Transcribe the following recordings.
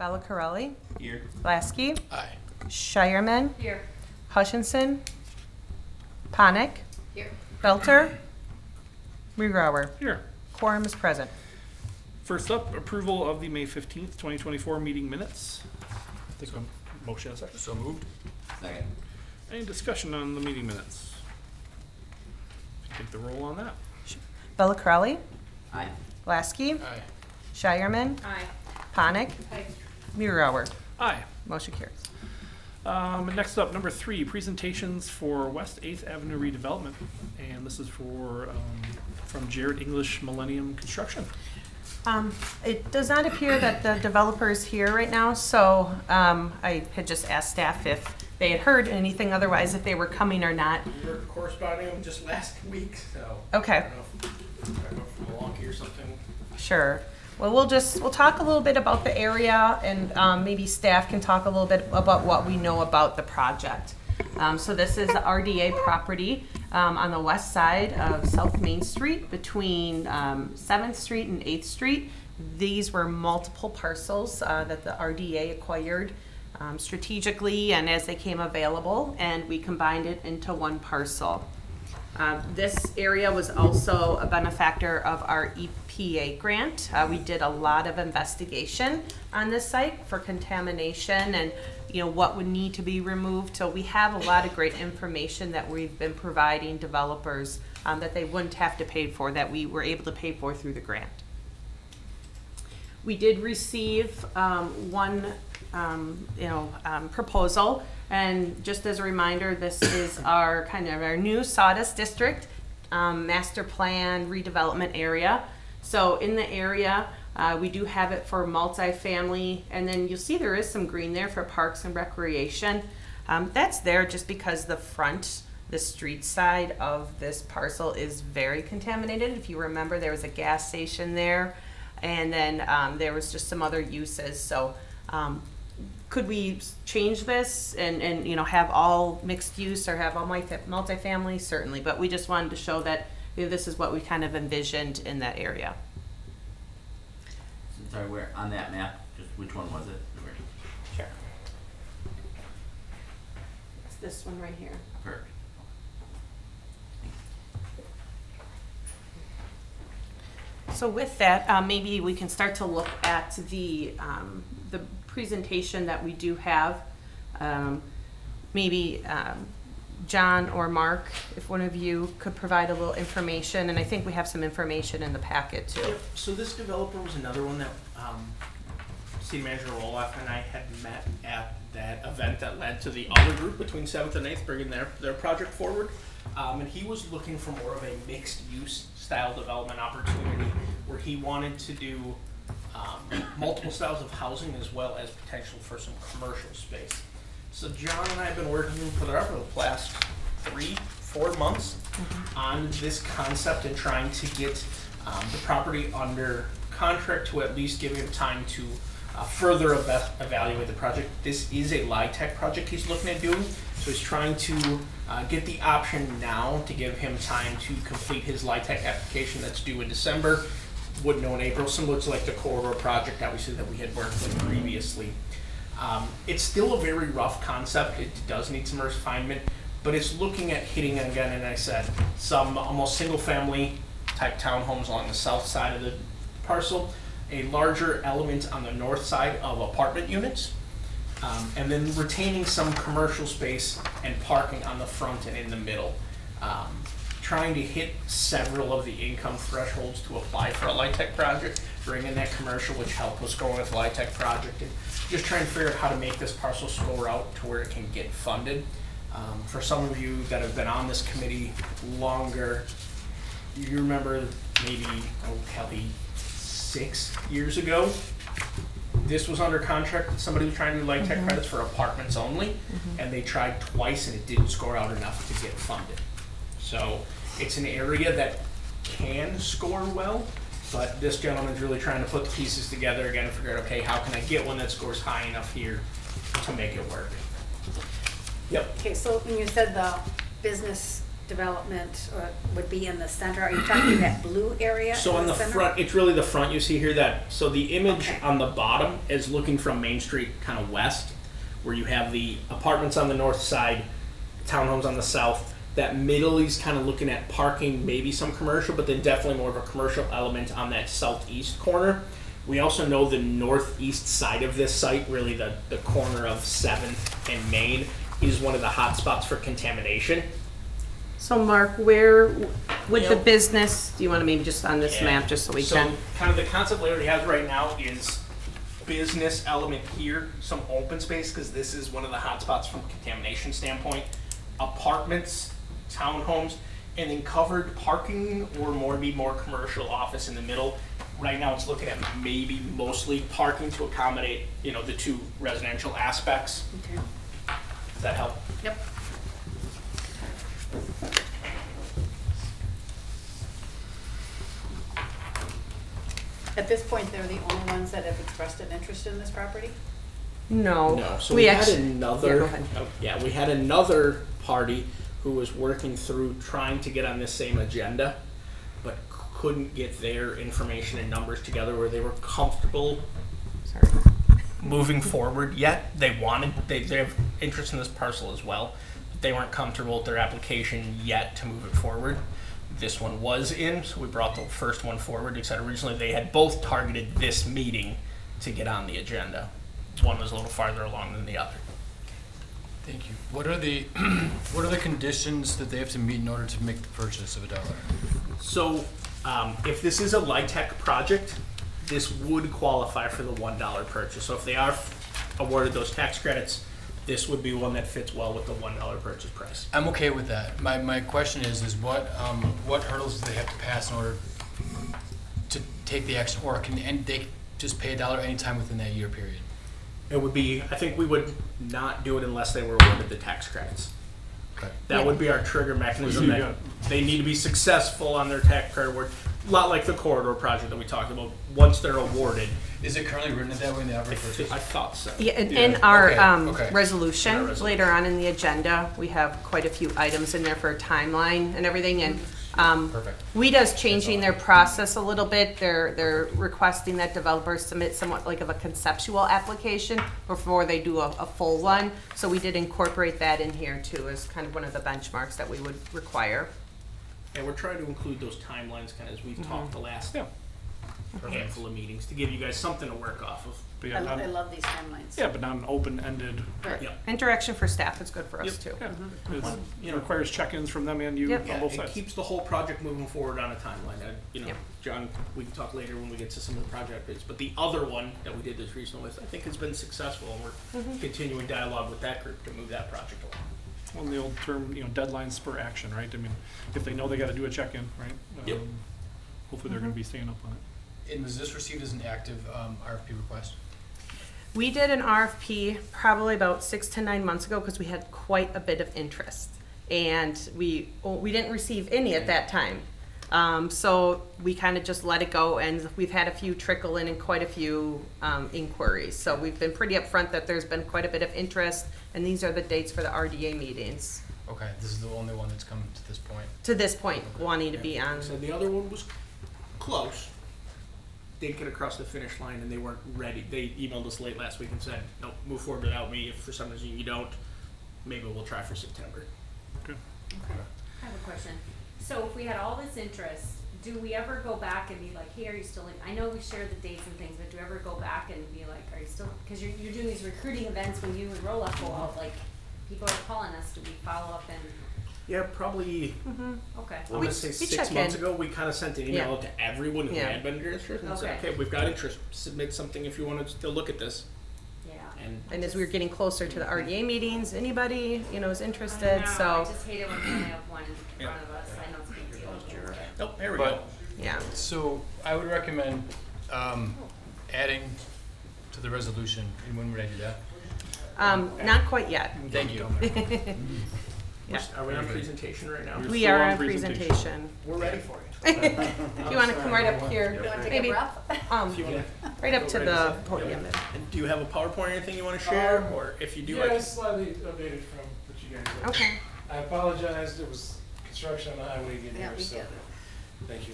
Bella Here. Lasky, Aye. Shireman, Here. Hutchinson, Ponick, Here. Belter, Regrower. Here. Quorum is present. First up, approval of the May 15th, 2024 meeting minutes. Take a motion a second. So moved. Second. Any discussion on the meeting minutes? Take the roll on that. Bella Aye. Lasky, Aye. Shireman, Aye. Ponick, Aye. Regrower. Aye. Motion carries. Next up, number 3, presentations for West 8th Avenue redevelopment. And this is for from Jared English Millennium Construction. It does not appear that the developer is here right now, so I had just asked staff if they had heard anything otherwise, if they were coming or not. We were corresponding with just last week, so. Okay. I don't know if Milwaukee or something. Sure. Well, we'll talk a little bit about the area, and maybe staff can talk a little bit about what we know about the project. So this is the RDA property on the west side of South Main Street between 7th Street and 8th Street. These were multiple parcels that the RDA acquired strategically and as they came available, and we combined it into one parcel. This area was also a benefactor of our EPA grant. We did a lot of investigation on this site for contamination and what would need to be removed. So we have a lot of great information that we've been providing developers that they wouldn't have to pay for, that we were able to pay for through the grant. We did receive one proposal, and just as a reminder, this is our new sawdust district master plan redevelopment area. So in the area, we do have it for multifamily, and then you'll see there is some green there for parks and recreation. That's there just because the street side of this parcel is very contaminated. If you remember, there was a gas station there, and then there was just some other uses. So could we change this and have all mixed use or have all multifamily? Certainly, but we just wanted to show that this is what we kind of envisioned in that area. Sorry, where on that map? Just which one was it? Sure. It's this one right here. Perfect. So with that, maybe we can start to look at the presentation that we do have. Maybe John or Mark, if one of you could provide a little information, and I think we have some information in the packet too. Yep. So this developer was another one that City Manager Roloff and I had met at that event that led to the other group between 7th and 8th bringing their project forward. And he was looking for more of a mixed-use style development opportunity where he wanted to do multiple styles of housing as well as potential for some commercial space. So John and I have been working for the last 3-4 months on this concept and trying to get the property under contract to at least give him time to further evaluate the project. This is a LIHTC project he's looking at doing, so he's trying to get the option now to give him time to complete his LIHTC application that's due in December, would know in April, similar to like the corridor project obviously that we had worked with previously. It's still a very rough concept. It does need some refinement, but it's looking at hitting again, and I said, some almost single family type townhomes along the south side of the parcel, a larger element on the north side of apartment units, and then retaining some commercial space and parking on the front and in the middle. Trying to hit several of the income thresholds to apply for a LIHTC project, bring in that commercial, which helped us go with the LIHTC project, and just trying to figure out how to make this parcel score out to where it can get funded. For some of you that have been on this committee longer, you remember maybe, Kelly, 6 years ago, this was under contract. Somebody was trying to do LIHTC credits for apartments only, and they tried twice and it didn't score out enough to get funded. So it's an area that can score well, but this gentleman's really trying to put the pieces together again and figure out, okay, how can I get one that scores high enough here to make it work? Yep. Okay, so when you said the business development would be in the center? Are you talking that blue area So in on the center? front, it's really the front you see here so the image Okay. on the bottom is looking from Main Street kind of west, where you have the apartments on the north side, townhomes on the south. That middle is kind of looking at parking, maybe some commercial, but then definitely more of a commercial element on that southeast corner. We also know the northeast side of this site, really the corner of 7th and Main, is one of the hot spots for contamination. So Mark, where would the Yep. business, do you want to maybe just on this Yeah. map, just so we So can? kind of the concept Larry has right now is business element here, some open space, because this is one of the hot spots from contamination standpoint. Apartments, townhomes, and then covered parking or more commercial office in the middle. Right now it's looking at maybe mostly parking to accommodate, the two residential aspects. Okay. Does that help? Yep. At this point, they're the only ones that have expressed an interest in this property? No. No, so we had actually- another. Yeah, go ahead. We had another party who was working through trying to get on this same agenda, but couldn't get their information and numbers together where they were comfortable Sorry. moving forward yet. They have interest in this parcel as well, but they weren't comfortable with their application yet to move it forward. This one was in, so we brought the first one forward. They said originally they had both targeted this meeting to get on the agenda. One was a little farther along than the other. Thank you. What are the what are the conditions that they have to meet in order to make the purchase of $1? So, if this is a LIHTC project, this would qualify for the $1 purchase. So if they are awarded those tax credits, this would be one that fits well with the $1 purchase price. I'm okay with that. My question is what hurdles do they have to pass in order to take the action, or and they just pay $1 anytime within that year period? It would be, I think we would not do it unless they were awarded the tax credits. Okay. That would be our trigger mechanism, Yeah. that they need to be successful on their tax credit award. A lot like the corridor project that we talked about. Once they're awarded, Is it currently written that way in the offer purchase? I thought so. Yeah, in our Okay, okay. resolution, In our resolution. later on in the agenda, we have quite a few items in there for a timeline and everything, and Perfect. WEDA's changing their process a little bit. They're requesting that developers submit somewhat like of a conceptual application before they do a full one. So we did incorporate that in here too, as kind of one of the benchmarks that we would require. And we're trying to include those timelines kind of as we've talked the last Yeah. handful of meetings to give you guys something to work off of. But I yeah, love, not, I love these timelines. yeah, but not an open-ended. Right. Yeah. Interaction for staff is good for us Yep. too. Yeah, You it know, requires check-ins from them and you Yep. on Yeah, both it sides. keeps the whole project moving forward on a timeline. Yep. John, we can talk later when we get to some of the project bits, but the other one that we did this recently with, I think has been successful, and we're continuing dialogue with that group to move that project along. Well, in the old term, deadline spur action, right? I mean, if they know they got to do a check-in, right? Yep. Hopefully they're going to be staying up on it. And was this received as an active RFP request? We did an RFP probably about 6 to 9 months ago because we had quite a bit of interest. And we didn't receive any at that time. So we kind of just let it go, and we've had a few trickle in and quite a few inquiries. So we've been pretty upfront that there's been quite a bit of interest, and these are the dates for the RDA meetings. Okay, this is the only one that's come to this point. To this point, wanting to be on. So the other one was close. Didn't get across the finish line, and they weren't ready. They emailed us late last week and said, "Nope, move forward without me. If for some reason you don't, maybe we'll try for September." Okay. I have a question. So if we had all this interest, do we ever go back and be like, hey, are you still in? I know we shared the dates and things, but do you ever go back and be like, are you still, because you're doing these recruiting events when you and Roll-Up go out, like, people are calling us, do we follow up and, Yeah, probably. okay. I'm We- gonna say we 6 check months in. ago, we kind of sent an email Yeah. out to everyone who Yeah. had been interested and said, Okay. "Okay, we've got interest. Submit something if you want to still look at this." Yeah. And And as we were getting closer to the RDA meetings, anybody, is I interested, know, so, I just hate it when we only have one in Yeah. front of us. I know it's a big deal. but- nope, there we But- go. yeah. So I would recommend adding to the resolution. And when would I do that? Not quite yet. Thank you. Yeah. Are we on presentation right now? We're We still are on on presentation. presentation. We're ready for it. If you want to come right up here, You want to take maybe, a breath? If you want right up to the podium. And do you have a PowerPoint or anything you want to share, or if you do, Yeah, I it's slightly updated from what you guys did. Okay. I apologize, it was construction on the highway getting Yeah, here, we so, get it. thank you.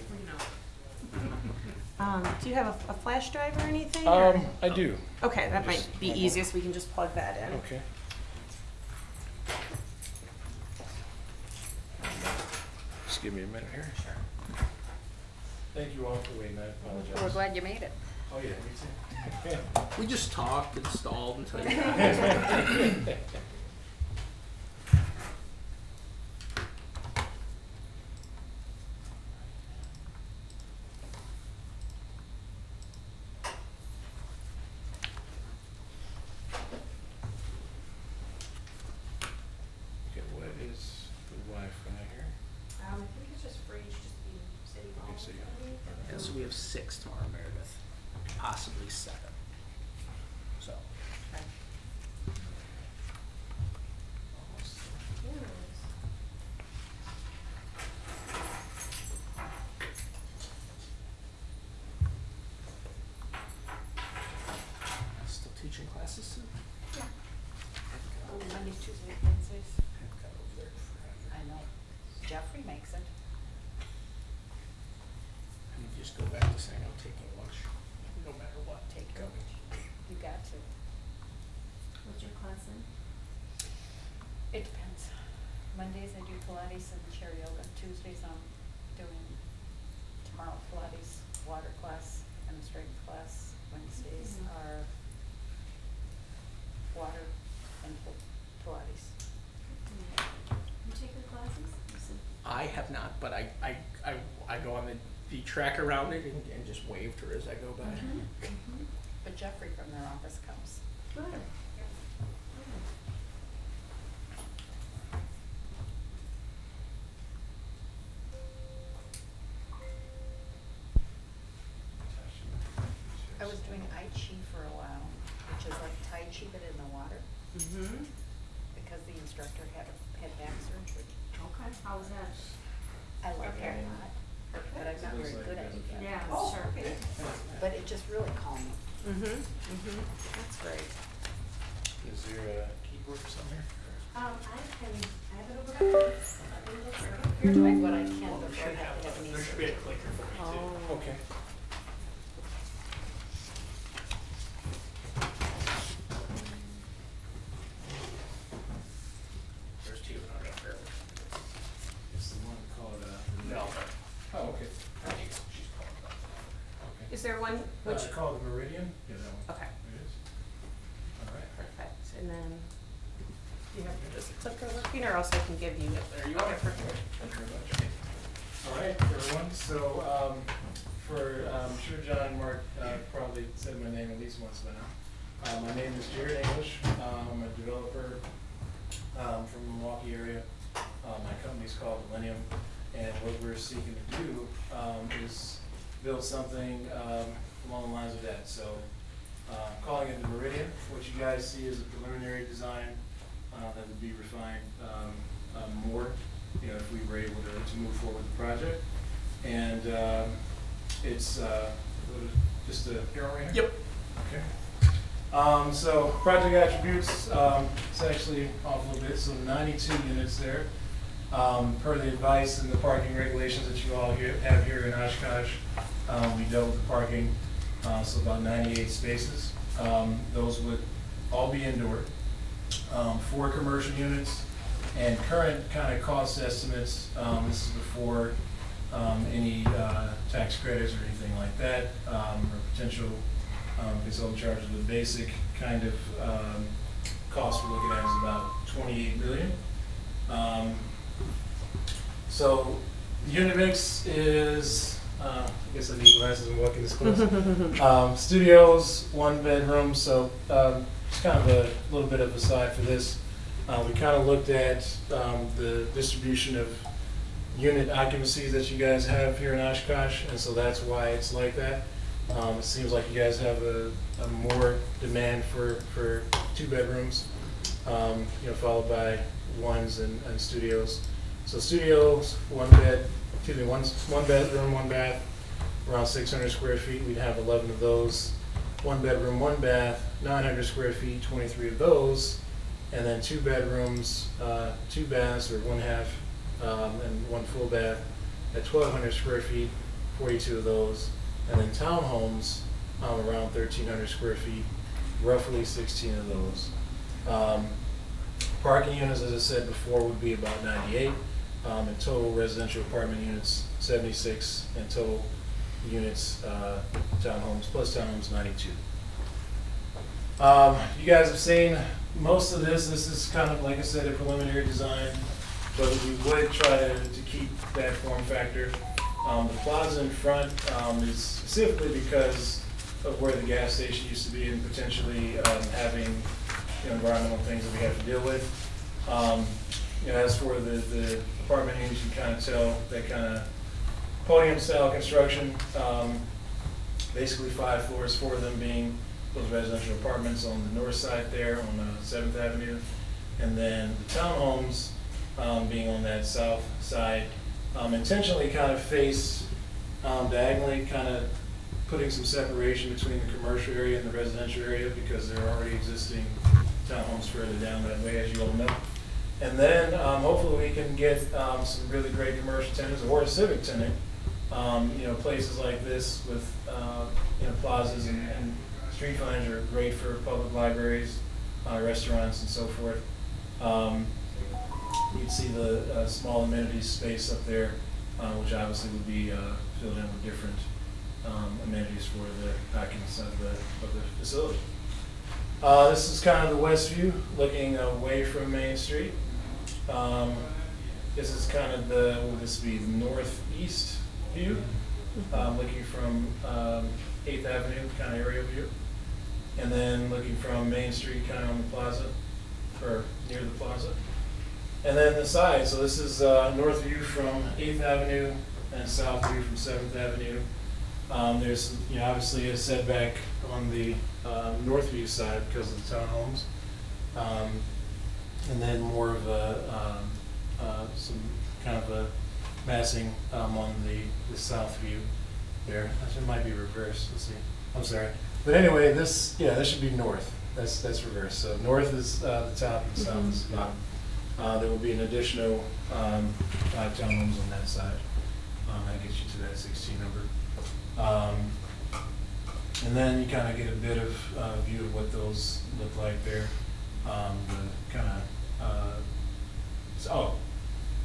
Do you have a flash drive or anything? or- I do. Okay, that might be easiest. We can just plug that in. Okay. Just give me a minute here. Sure. Thank you all for waiting, I apologize. We're glad you made it. Oh, yeah, me too. We just talked and stalled until you. Okay, what is the Wi-Fi here? I think it's just free, it's just being city hall. Okay, so you- Yeah, so we have 6 tomorrow, Meredith, possibly 7. So. Still teaching classes soon? Mondays, Tuesdays, Wednesdays. I've got over there forever. I know. Jeffrey makes it. You just go back to saying I'm taking lunch, no matter what. Take your lunch. You got to. What's your class in? It depends. Mondays I do Pilates and chair yoga. Tuesdays I'm doing tomorrow Pilates, water class, and a strength class. Wednesdays are water and Pilates. You take the classes? You said- I have not, but I go on the track around it and just wave to her as I go by. But Jeffrey from their office comes. Good. I was doing Tai Chi for a while, which is like Tai Chi but in the water, Mm-hmm. because the instructor had back surgery. Okay, how was that? I like it a lot, but I'm not very good at it yet. Yeah, sure. But it just really calmed me. Mm-hmm. Mm-hmm. That's great. Is there a keyboard or something here? I have it over there. Doing what I can before I have to have knee There should be a surgery. clicker for me too. Oh. Okay. There's 2 and I'll go for it. It's the one called, No. oh, okay. She's calling about that. Is there one which? It's called the Meridian? Yeah, that one. Okay, It is? All right. perfect. And then, do you have this clicker working, or else I can give you it? There you Okay, are. perfect. Thank you very much. All right, everyone, so, I'm sure John and Mark probably said my name at least once by now. My name is Jared English. I'm a developer from the Milwaukee area. My company's called Millennium, and what we're seeking to do is build something along the lines of that. So, calling it the Meridian. What you guys see is a preliminary design that would be refined more, if we were able to move forward with the project. And it's just a hero right here? Yep. Okay. So project attributes, it's actually off a little bit, so 92 units there. Per the advice and the parking regulations that you all have here in Oshkosh, we dealt with the parking, so about 98 spaces. Those would all be indoor. 4 commercial units, and current kind of cost estimates, this is before any tax credits or anything like that, or potential consultant charges. The basic kind of cost we're looking at is about $28 million. So the unit mix is, I guess I need glasses and walking this close. Studios, 1 bedroom, so it's kind of a little bit of a side for this. We kind of looked at the distribution of unit occupancies that you guys have here in Oshkosh, and so that's why it's like that. It seems like you guys have a more demand for 2 bedrooms, followed by 1s and studios. So studios, 1 bedroom, 1 bath, around 600 square feet. We'd have 11 of those. 1 bedroom, 1 bath, 900 square feet, 23 of those. And then 2 bedrooms, 2 baths, or 1/2 and one full bath at 1,200 square feet, 42 of those. And then townhomes, around 1,300 square feet, roughly 16 of those. Parking units, as I said before, would be about 98. And total residential apartment units, 76, and total units, townhomes, plus townhomes, 92. You guys have seen most of this. This is kind of, like I said, a preliminary design, but we would try to keep that form factor. The plaza in front is specifically because of where the gas station used to be and potentially having environmental things that we have to deal with. As for the apartment units, you can kind of tell that kind of podium style construction, basically 5 floors, 4 of them being those residential apartments on the north side there on 7th Avenue. And then the townhomes being on that south side, intentionally kind of face diagonally, kind of putting some separation between the commercial area and the residential area because there are already existing townhomes further down that way, as you all know. And then hopefully we can get some really great commercial tenants or a civic tenant. Places like this with plazas and street frontage are great for public libraries, restaurants, and so forth. You'd see the small amenities space up there, which obviously would be filled in with different amenities for the occupants of the facility. This is kind of the west view, looking away from Main Street. This is kind of what would this be, the northeast view, looking from 8th Avenue, kind of aerial view. And then looking from Main Street, kind of on the plaza, or near the plaza. And then the side, so this is north view from 8th Avenue and south view from 7th Avenue. There's obviously a setback on the north view side because of the townhomes. And then more of some kind of a massing on the south view there. It might be reversed, let's see. I'm sorry. But anyway, this should be north. That's reversed. So north is the top and south is the bottom. There will be an additional 5 townhomes on that side. That gets you to that 16 number. And then you kind of get a bit of view of what those look like there. The kind of,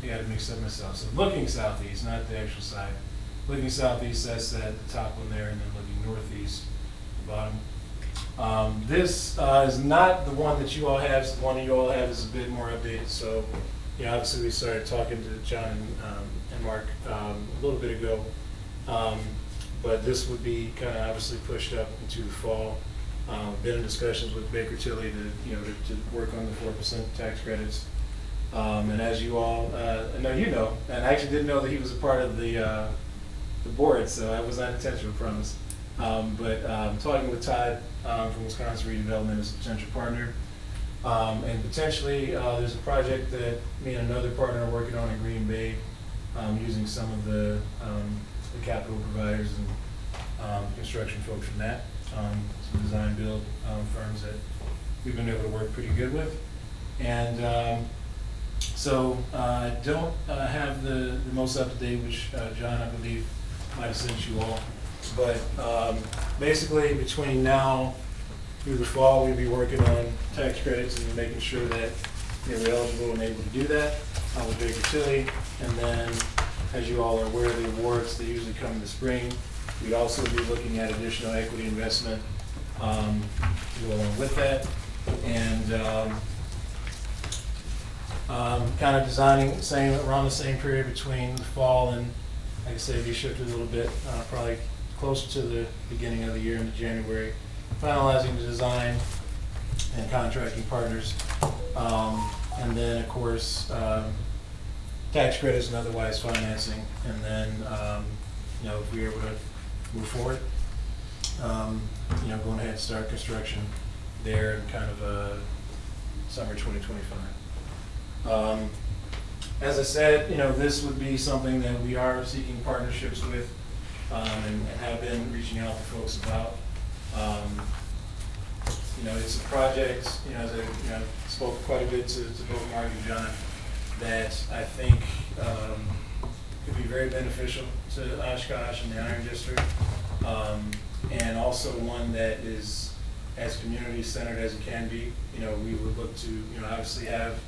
I got to mix up myself. So looking southeast, not the actual side. Looking southeast, that's that top one there, and then looking northeast, the bottom. This is not the one that you all have. So the one that you all have is a bit more updated. So, obviously we started talking to John and Mark a little bit ago. But this would be kind of obviously pushed up into the fall. Been in discussions with Baker Tilly to work on the 4% tax credits. And as you all, I know, and I actually didn't know that he was a part of the board, so that was not intentional, promise. But talking with Todd from Wisconsin Redevelopment as a potential partner. And potentially there's a project that me and another partner are working on in Green Bay, using some of the capital providers and construction folks from that, some design build firms that we've been able to work pretty good with. And so I don't have the most up-to-date, which John, I believe, might have sent you all. But basically between now through the fall, we'll be working on tax credits and making sure that we're eligible and able to do that with Baker Tilly. And then, as you all are aware, the awards, they usually come in the spring. We'd also be looking at additional equity investment to go along with that. And kind of designing around the same period between the fall and, like I said, we shifted a little bit, probably closer to the beginning of the year into January, finalizing the design and contracting partners. And then, of course, tax credits and otherwise financing. And then, if we're able to move forward, going ahead and start construction there in kind of summer 2025. As I said, this would be something that we are seeking partnerships with and have been reaching out to folks about. It's a project, as I spoke quite a bit to both Mark and John. that I think could be very beneficial to Oshkosh and the Iron District, and also one that is as community-centered as it can be. You know, we would look to, you know, obviously have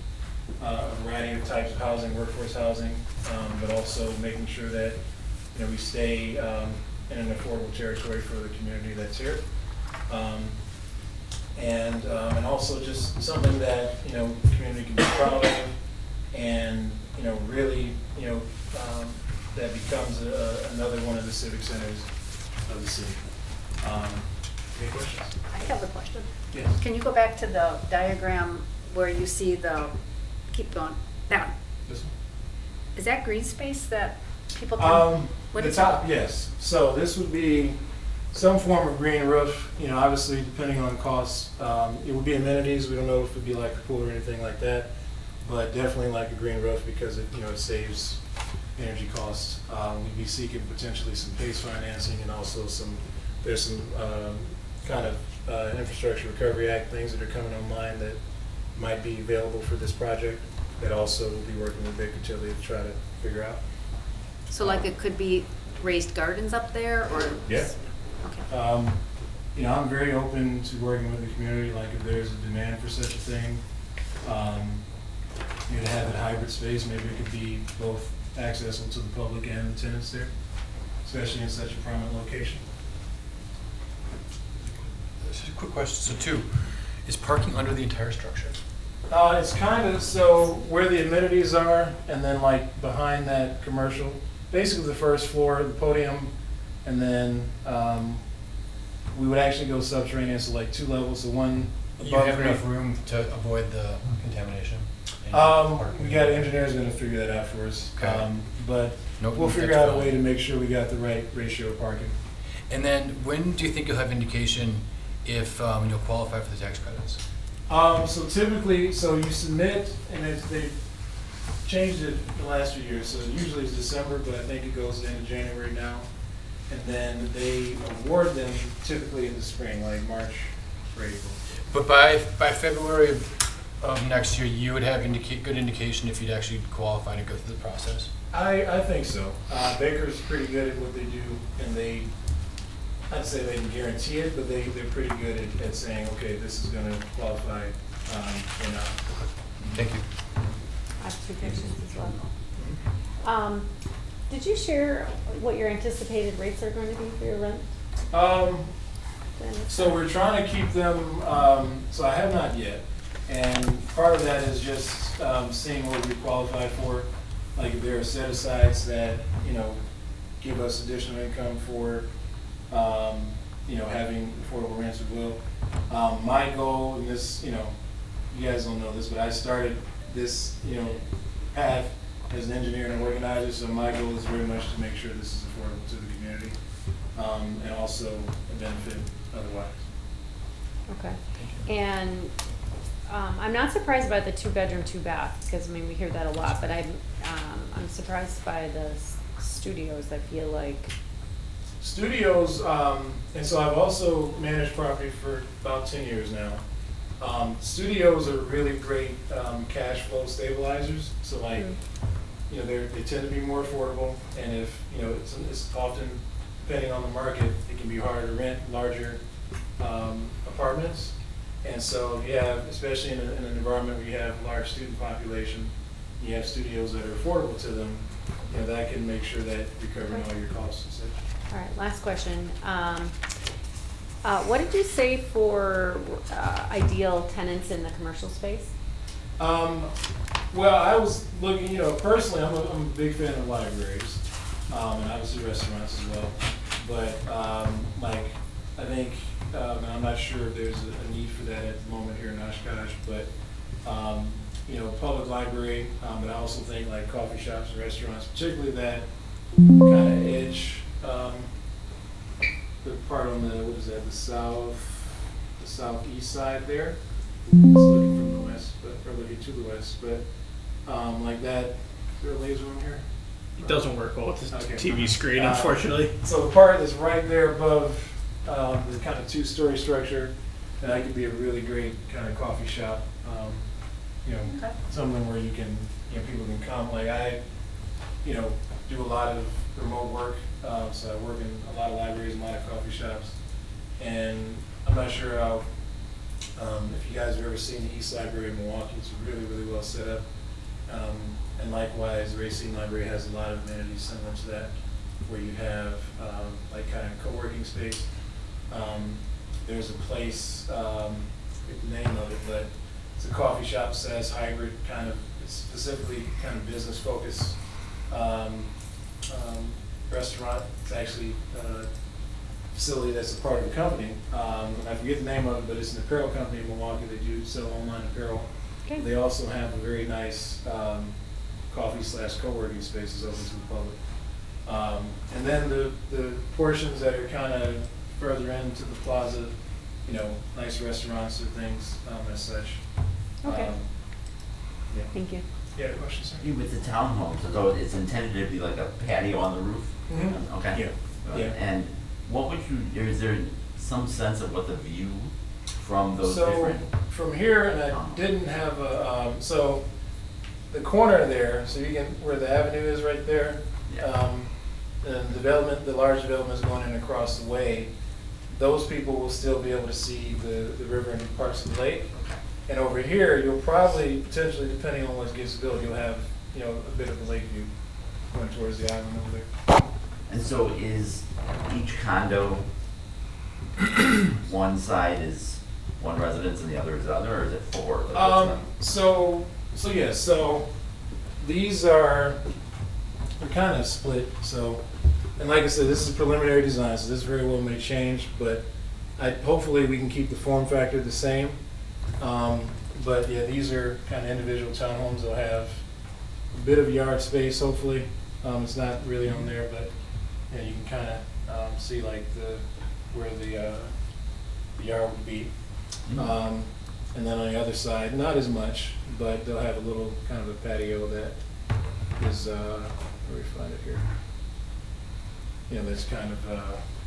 a variety of types of housing, workforce housing, but also making sure that, you know, we stay in an affordable territory for the community that's here. And also just something that, you know, the community can be proud of, and, you know, really, you know, that becomes another one of the civic centers of the city. Any questions? I have a question. Yes. Can you go back to the diagram where you see the, keep going, that one? This one? Is that green space that people can? What The is top, yes. So this would be some form of green roof, you know, obviously depending on costs. It would be amenities. We don't know if it'd be like a pool or anything like that, but definitely like a green roof because it, you know, it saves energy costs. We'd be seeking potentially some PACE financing, and also there's some kind of Infrastructure Recovery Act things that are coming online that might be available for this project, that also we'll be working with Baker Tilly to try to figure out. So like it could be raised gardens up there, or? Yeah. Okay. You know, I'm very open to working with the community, like if there's a demand for such a thing. You know, to have that hybrid space, maybe it could be both accessible to the public and the tenants there, especially in such a prominent location. This is a quick question. So 2, is parking under the entire structure? It's kind of, so where the amenities are, and then like behind that commercial, basically the first floor, the podium, and then we would actually go subterranean, so like 2 levels, so one You above have grade. enough room to avoid the contamination? We got engineers gonna figure that out for us. Okay. But No- we'll no figure out a extra. way to make sure we got the right ratio of parking. And then when do you think you'll have indication if you'll qualify for the tax credits? So typically, so you submit, and they've changed it the last few years, so usually it's December, but I think it goes into January now. And then they award them typically in the spring, like March or April. But by February of next year, you would have good indication if you'd actually qualify to go through the process? I think so. Baker's pretty good at what they do, and I'd say they can guarantee it, but they're pretty good at saying, okay, this is gonna qualify, or not. Thank you. I have 2 questions as well. Did you share what your anticipated rates are going to be for your rent? So we're trying to keep them, so I have not yet. And part of that is just seeing what we qualify for. Like if there are set-asides that, you know, give us additional income for, you know, having affordable rents as well. My goal in this, you know, you guys don't know this, but I started this, you know, path as an engineer and an organizer, so my goal is very much to make sure this is affordable to the community, and also a benefit otherwise. Okay. And I'm not surprised by the 2-bedroom, 2-bath, because I mean, we hear that a lot, but I'm surprised by the studios. I feel like. Studios, and so I've also managed property for about 10 years now. Studios are really great cash flow stabilizers. So like, you know, they tend to be more affordable, and if, you know, it's often, depending on the market, it can be hard to rent larger apartments. And so if you have, especially in an environment where you have large student population, you have studios that are affordable to them, you know, that can make sure that you're covering all your costs and such. All right, last question. What did you say for ideal tenants in the commercial space? Well, I was looking, you know, personally, I'm a big fan of libraries, and obviously restaurants as well. But like, I think, and I'm not sure if there's a need for that at the moment here in Oshkosh, but you know, public library, but I also think like coffee shops and restaurants, particularly that kind of edge, the part on the, what is that, the southeast side there. It's looking from the west, or looking to the west, but like that, is there a laser on here? It doesn't work well with the Okay. TV screen, unfortunately. So the part that's right there above the kind of 2-story structure, that could be a really great kind of coffee shop. You know, Okay. something where you can people can come. Like I, do a lot of remote work, so I work in a lot of libraries, a lot of coffee shops, and I'm not sure how, if you guys have ever seen the East Library in Milwaukee. It's really, really well set up. And likewise, Racine Library has a lot of amenities similar to that, where you have like kind of co-working space. There's a place, I forget the name of it, but it's a coffee shop says hybrid kind of, it's specifically kind of business focused restaurant. It's actually a facility that's a part of the company. I forget the name of it, but it's an apparel company in Milwaukee. They do sell online apparel. Okay. They also have a very nice coffee/co-working spaces open to the public. And then the portions that are kind of further into the plaza, nice restaurants or things as such. Okay. Yeah. Thank you. Yeah, question, sir? With the townhomes, so it's intended to be like a patio on the roof? Mhm. Okay. Yeah. Yeah. And what would is there some sense of what the view from those So different? from here, and I didn't have a, so the corner there, so you can, where the avenue is right there, Yeah. the large development is going in across the way. Those people will still be able to see the river and parts of the lake. And over here, you'll probably, potentially, depending on what gets built, you'll have, a bit of a lake view going towards the island over there. And so is each condo, one side is one residence and the other is the other, or is it four? Like, what's So these are, they're kind of split, so, and like I said, this is preliminary design, so this very well may change, but hopefully we can keep the form factor the same. But yeah, these are kind of individual townhomes. They'll have a bit of yard space, hopefully. It's not really on there, but yeah, you can kind of see like where the yard would be. And then on the other side, not as much, but they'll have a little kind of a patio that is, where do we find it here? That's kind of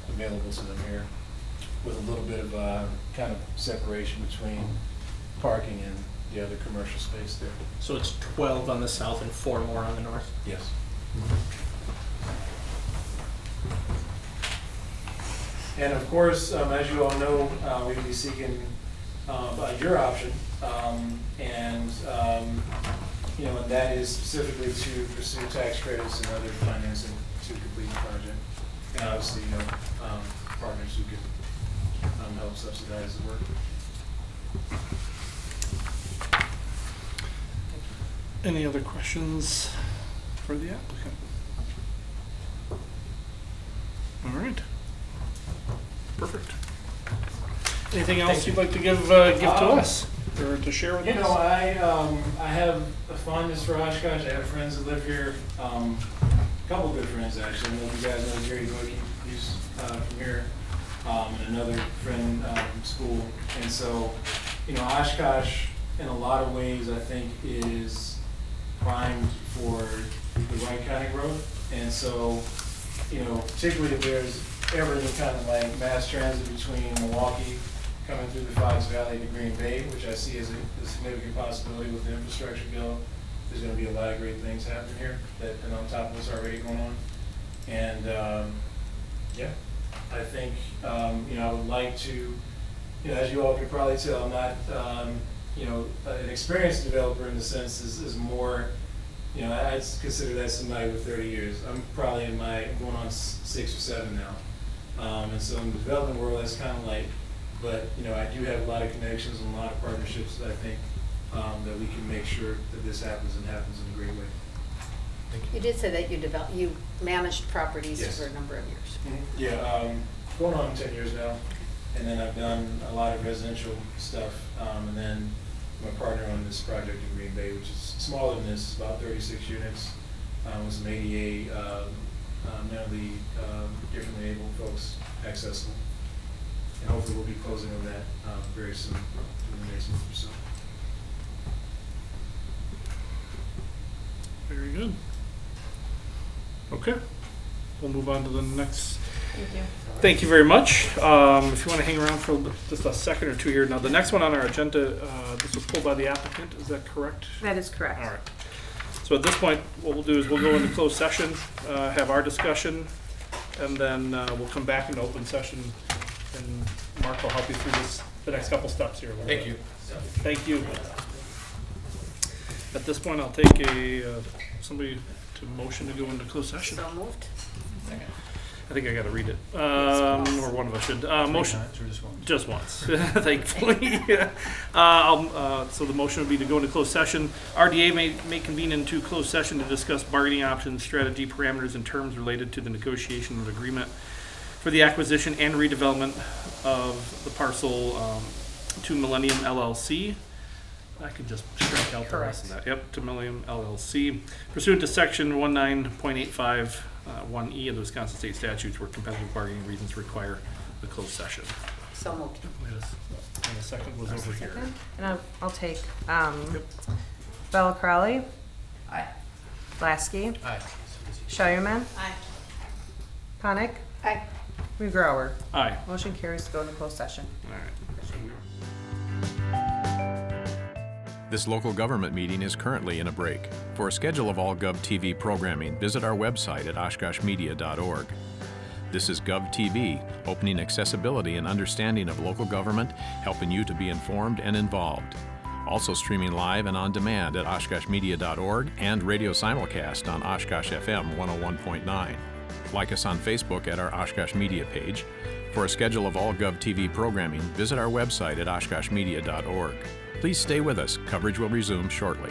available to them here, with a little bit of kind of separation between parking and the other commercial space there. So it's 12 on the south and 4 more on the north. Yes. And of course, as you all know, we will be seeking your option, and that is specifically to pursue tax credits and other financing to complete the project. And obviously, partners who can help subsidize the work. Any other questions for the applicant? All right. Perfect. Anything else you'd like to give to us or to share with us? I have a fondness for Oshkosh. I have friends that live here. A couple good friends actually. I know you guys know Jerry Goyke, he's from here, and another friend from school. And so, Oshkosh in a lot of ways I think is primed for the right kind of growth. And so, particularly if there's ever any kind of like mass transit between Milwaukee coming through the Fox Valley to Green Bay, which I see as a significant possibility with the infrastructure bill. There's going to be a lot of great things happening here and on top of what's already going on. And I think I would like to, as you all can probably tell, I'm not an experienced developer in the sense is more, I consider that somebody with 30 years. I'm probably going on 6 or 7 now. And so in the development world, that's kind of like, but I do have a lot of connections and a lot of partnerships that I think that we can make sure that this happens and happens in a great way. You did say that you managed properties Yes. for a number of years. Yeah, going on 10 years now. And then I've done a lot of residential stuff. And then I'm a partner on this project in Green Bay, which is smaller than this, about 36 units. With some ADA, mentally differently able folks accessible. And hopefully we'll be closing on that very soon, in the next month or so. Very good. Okay. We'll move on to the next. Thank you. Thank you very much. If you want to hang around for just a second or two here. Now, the next one on our agenda, this was pulled by the applicant. Is that correct? That is correct. All right. So at this point, what we'll do is we'll go into closed session, have our discussion, and then we'll come back into open session, and Mark will help you through the next couple steps here. Thank you. Thank you. At this point, I'll take somebody to motion to go into closed session. So moved. I think I gotta read it, or one of us should. Motion, just once, thankfully. So the motion would be to go into closed session. RDA may convene into closed session to discuss bargaining options, strategy, parameters, and terms related to the negotiation of agreement for the acquisition and redevelopment of the parcel to Millennium LLC. I could just strike out the rest of that. Yep, to Millennium LLC. Pursuant to section 19.85 1E of the Wisconsin State Statutes, where competitive bargaining reasons require the closed session. So moved. And the second was over here. And I'll take Bella Crowley, Aye. Lasky, Aye. Shireman, Aye. Panic, Aye. McGrower. Aye. Motion carries to go into closed session. All right. So we- This local government meeting is currently in a break. For a schedule of all GovTV programming, visit our website at oshkoshmedia.org. This is GovTV, opening accessibility and understanding of local government, helping you to be informed and involved. Also streaming live and on demand at oshkoshmedia.org and radio simulcast on Oshkosh FM 101.9. Like us on Facebook at our Oshkosh Media page. For a schedule of all GovTV programming, visit our website at oshkoshmedia.org. Please stay with us. Coverage will resume shortly.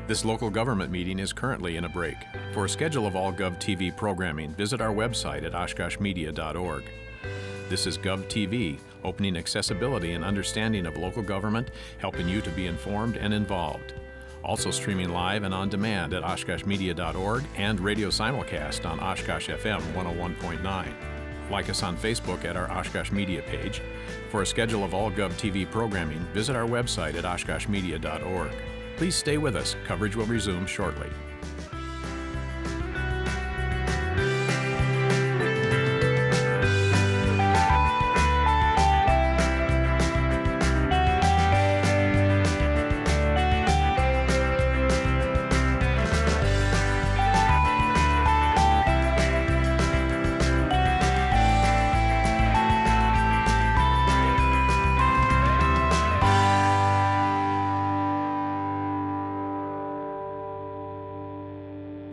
This local government meeting is currently in a break. For a schedule of all GovTV programming, visit our website at oshkoshmedia.org. This is GovTV, opening accessibility and understanding of local government, helping you to be informed and involved. Also streaming live and on demand at oshkoshmedia.org and radio simulcast on Oshkosh FM 101.9. Like us on Facebook at our Oshkosh Media page. For a schedule of all GovTV programming, visit our website at oshkoshmedia.org. Please stay with us. Coverage will resume shortly.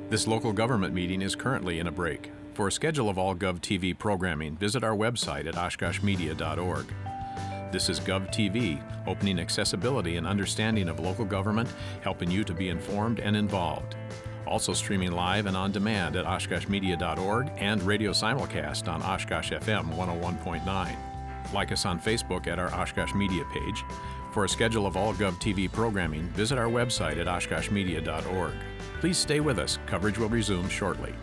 This local government meeting is currently in a break. For a schedule of all GovTV programming, visit our website at oshkoshmedia.org. This is GovTV, opening accessibility and understanding of local government, helping you to be informed and involved. Also streaming live and on demand at oshkoshmedia.org and radio simulcast on Oshkosh FM 101.9. Like us on Facebook at our Oshkosh Media page. For a schedule of all GovTV programming, visit our website at oshkoshmedia.org. Please stay with us. Coverage will resume shortly.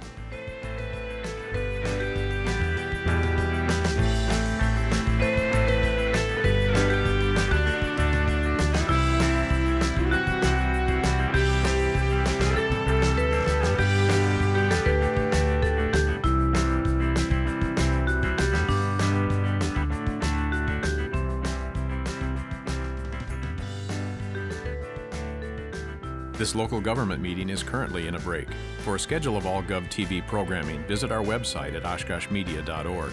This local government meeting is currently in a break. For a schedule of all GovTV programming, visit our website at oshkoshmedia.org.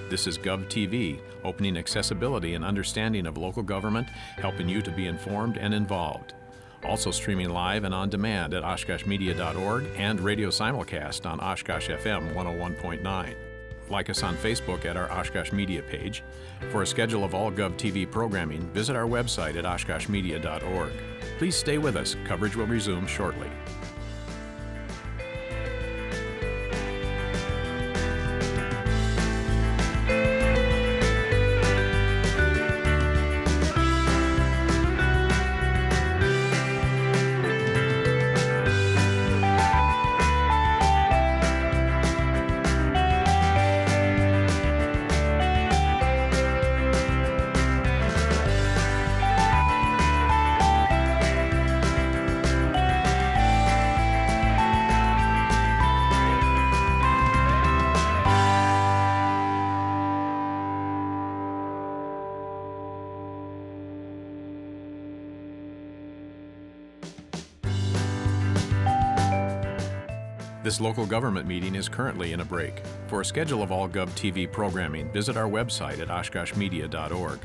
This is GovTV, opening accessibility and understanding of local government, helping you to be informed and involved. Also streaming live and on demand at oshkoshmedia.org and radio simulcast on Oshkosh FM 101.9. Like us on Facebook at our Oshkosh Media page. For a schedule of all GovTV programming, visit our website at oshkoshmedia.org. Please stay with us. Coverage will resume shortly. This local government meeting is currently in a break. For a schedule of all GovTV programming, visit our website at oshkoshmedia.org.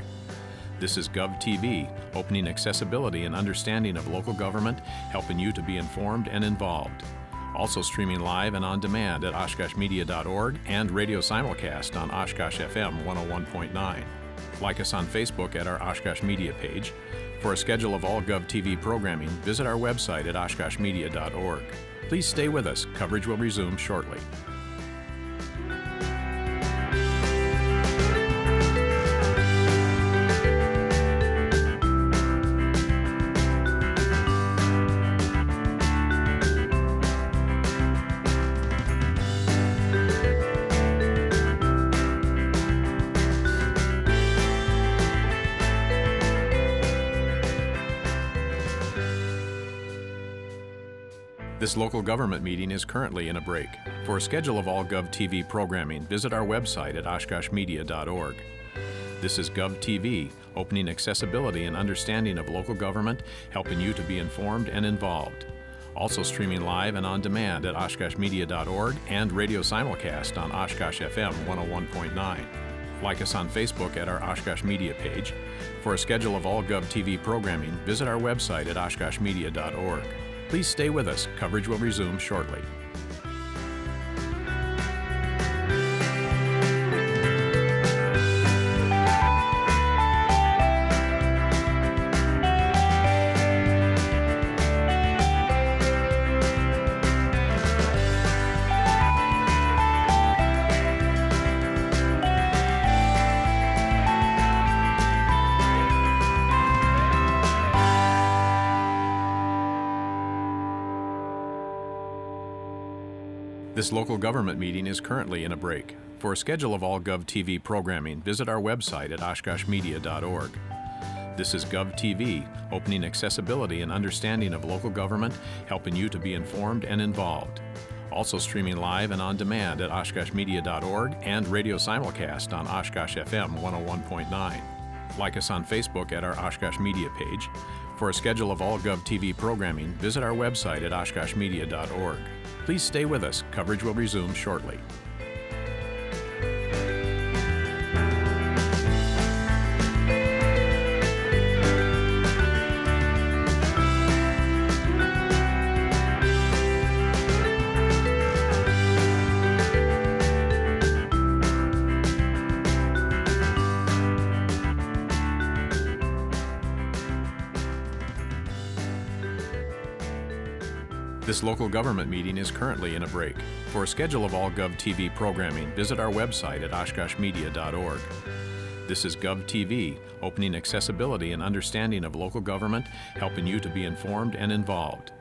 This is GovTV, opening accessibility and understanding of local government, helping you to be informed and involved. Also streaming live and on demand at oshkoshmedia.org and radio simulcast on Oshkosh FM 101.9. Like us on Facebook at our Oshkosh Media page. For a schedule of all GovTV programming, visit our website at oshkoshmedia.org. Please stay with us. Coverage will resume shortly. This local government meeting is currently in a break. For a schedule of all GovTV programming, visit our website at oshkoshmedia.org. This is GovTV, opening accessibility and understanding of local government, helping you to be informed and involved. Also streaming live and on demand at oshkoshmedia.org and radio simulcast on Oshkosh FM 101.9. Like us on Facebook at our Oshkosh Media page. For a schedule of all GovTV programming, visit our website at oshkoshmedia.org. Please stay with us. Coverage will resume shortly. This local government meeting is currently in a break. For a schedule of all GovTV programming, visit our website at oshkoshmedia.org. This is GovTV, opening accessibility and understanding of local government, helping you to be informed and involved. Also streaming live and on demand at oshkoshmedia.org and radio simulcast on Oshkosh FM 101.9. Like us on Facebook at our Oshkosh Media page. For a schedule of all GovTV programming, visit our website at oshkoshmedia.org. Please stay with us. Coverage will resume shortly. This local government meeting is currently in a break. For a schedule of all GovTV programming, visit our website at oshkoshmedia.org. This is GovTV, opening accessibility and understanding of local government, helping you to be informed and involved.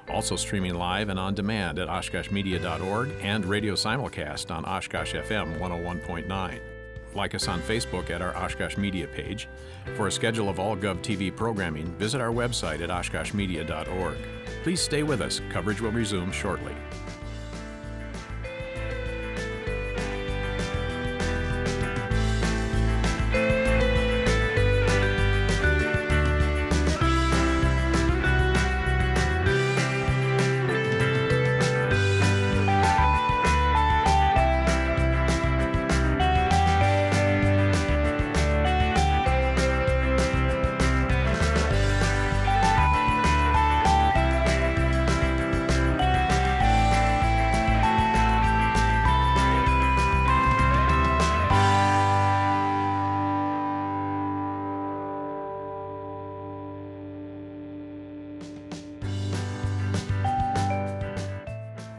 Also streaming live and on demand at oshkoshmedia.org and radio simulcast on Oshkosh FM 101.9. Like us on Facebook at our Oshkosh Media page. For a schedule of all GovTV programming, visit our website at oshkoshmedia.org. Please stay with us. Coverage will resume shortly.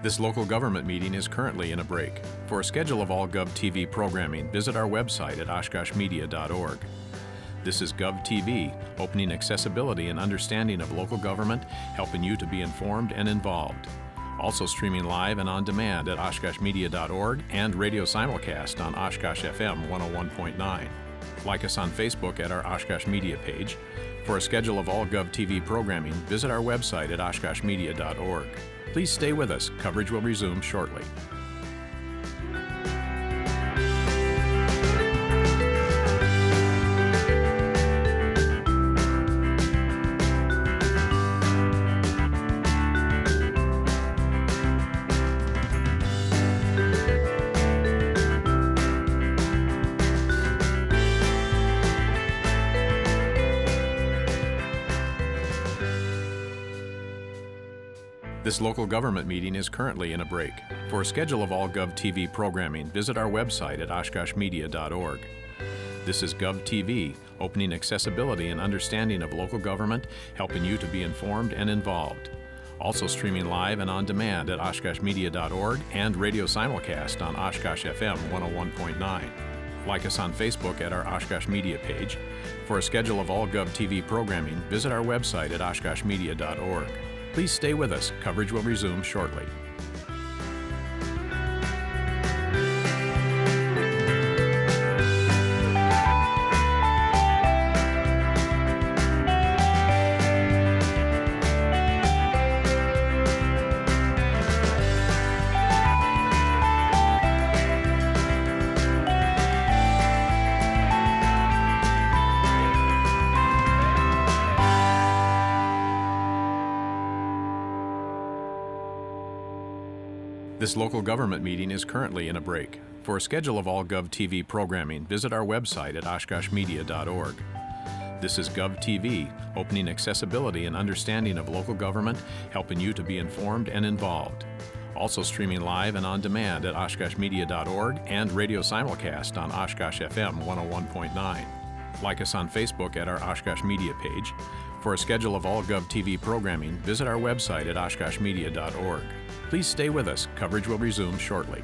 This local government meeting is currently in a break. For a schedule of all GovTV programming, visit our website at oshkoshmedia.org. This is GovTV, opening accessibility and understanding of local government, helping you to be informed and involved. Also streaming live and on demand at oshkoshmedia.org and radio simulcast on Oshkosh FM 101.9. Like us on Facebook at our Oshkosh Media page. For a schedule of all GovTV programming, visit our website at oshkoshmedia.org. Please stay with us. Coverage will resume shortly. This local government meeting is currently in a break. For a schedule of all GovTV programming, visit our website at oshkoshmedia.org. This is GovTV, opening accessibility and understanding of local government, helping you to be informed and involved. Also streaming live and on demand at oshkoshmedia.org and radio simulcast on Oshkosh FM 101.9. Like us on Facebook at our Oshkosh Media page. For a schedule of all GovTV programming, visit our website at oshkoshmedia.org. Please stay with us. Coverage will resume shortly. This local government meeting is currently in a break. For a schedule of all GovTV programming, visit our website at oshkoshmedia.org. This is GovTV, opening accessibility and understanding of local government, helping you to be informed and involved. Also streaming live and on demand at oshkoshmedia.org and radio simulcast on Oshkosh FM 101.9. Like us on Facebook at our Oshkosh Media page. For a schedule of all GovTV programming, visit our website at oshkoshmedia.org. Please stay with us. Coverage will resume shortly.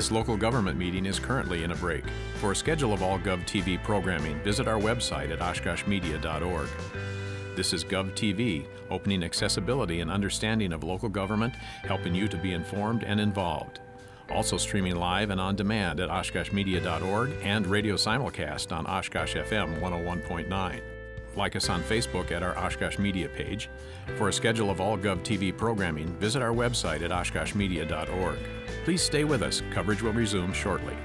This local government meeting is currently in a break. For a schedule of all GovTV programming, visit our website at oshkoshmedia.org. This is GovTV, opening accessibility and understanding of local government, helping you to be informed and involved. Also streaming live and on demand at oshkoshmedia.org and radio simulcast on Oshkosh FM 101.9. Like us on Facebook at our Oshkosh Media page. For a schedule of all GovTV programming, visit our website at oshkoshmedia.org. Please stay with us. Coverage will resume shortly.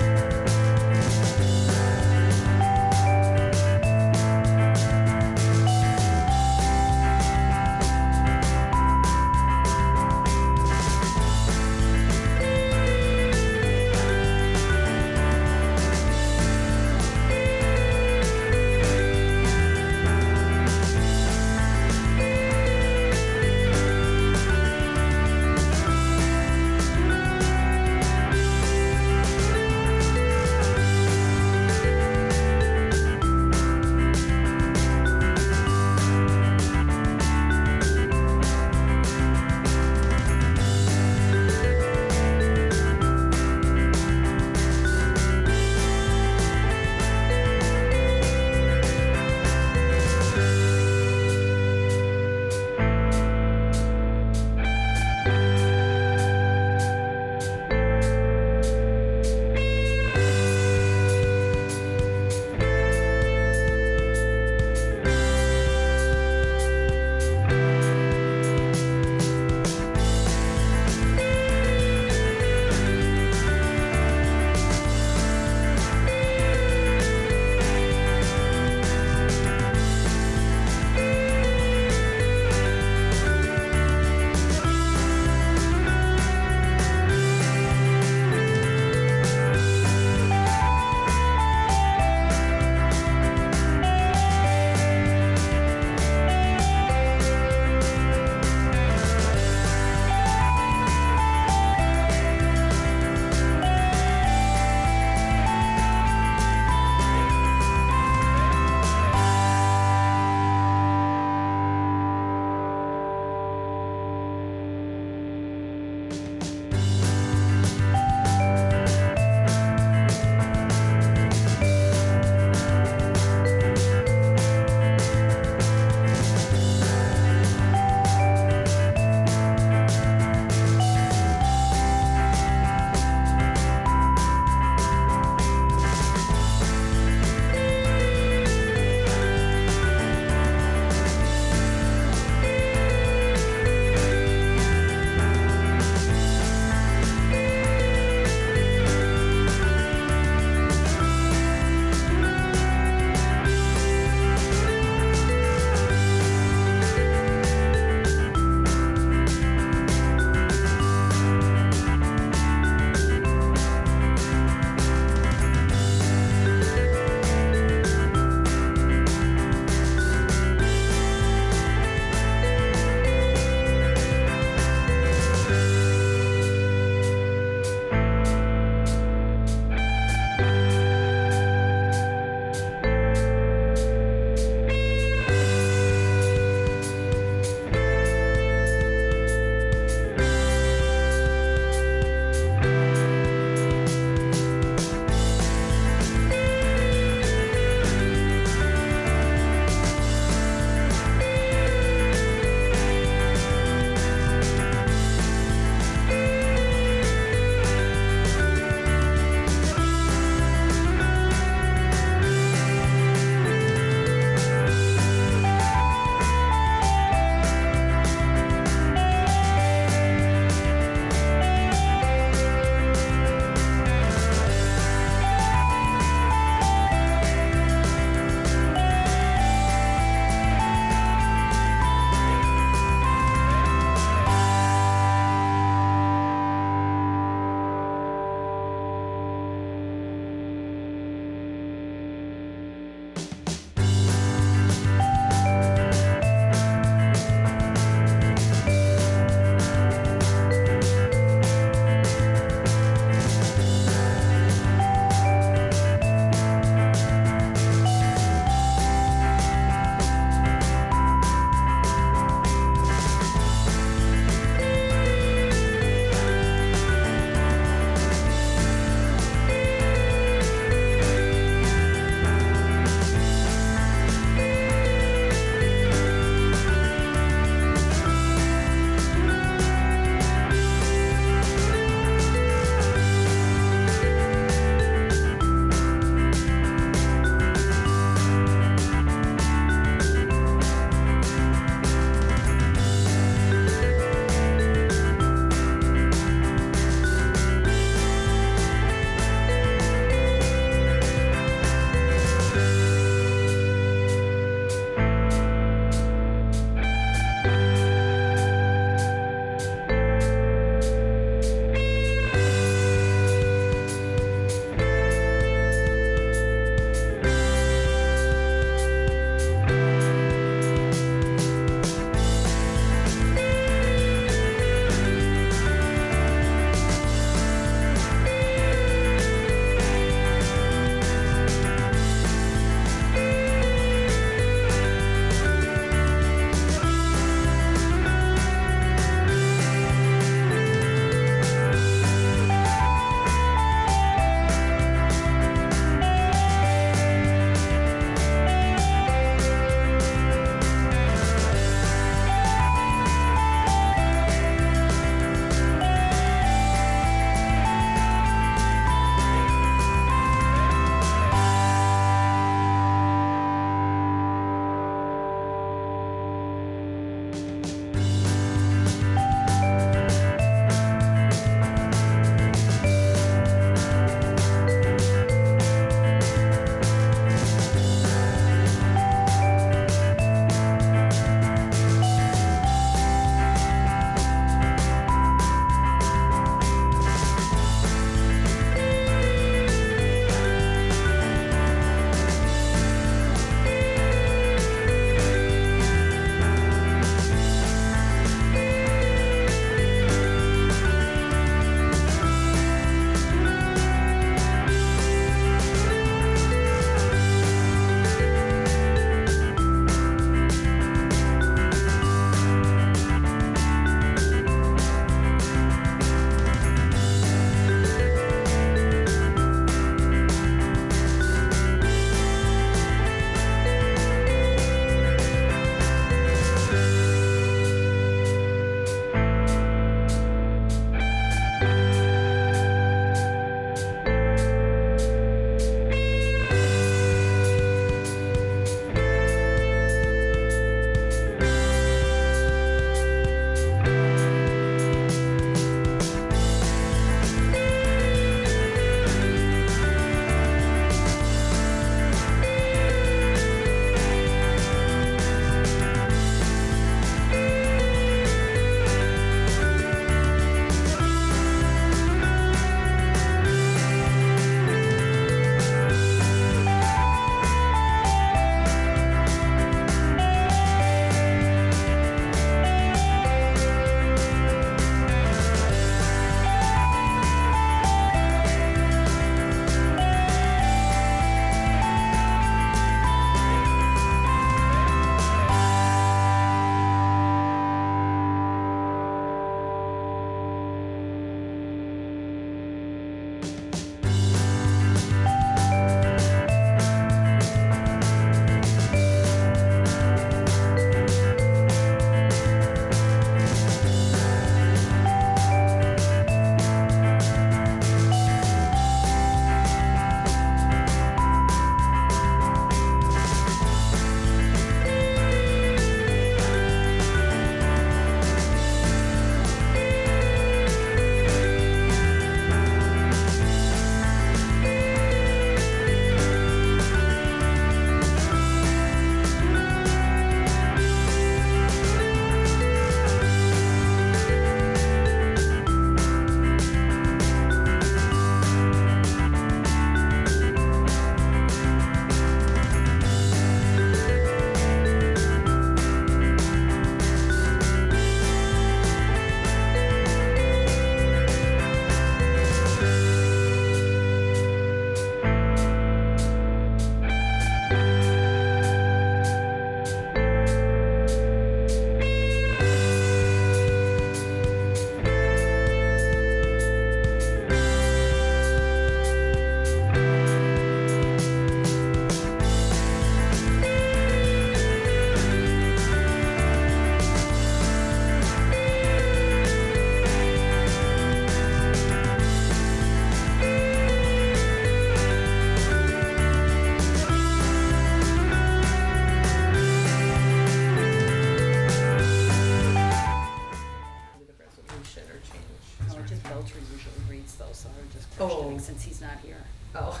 not here. Oh.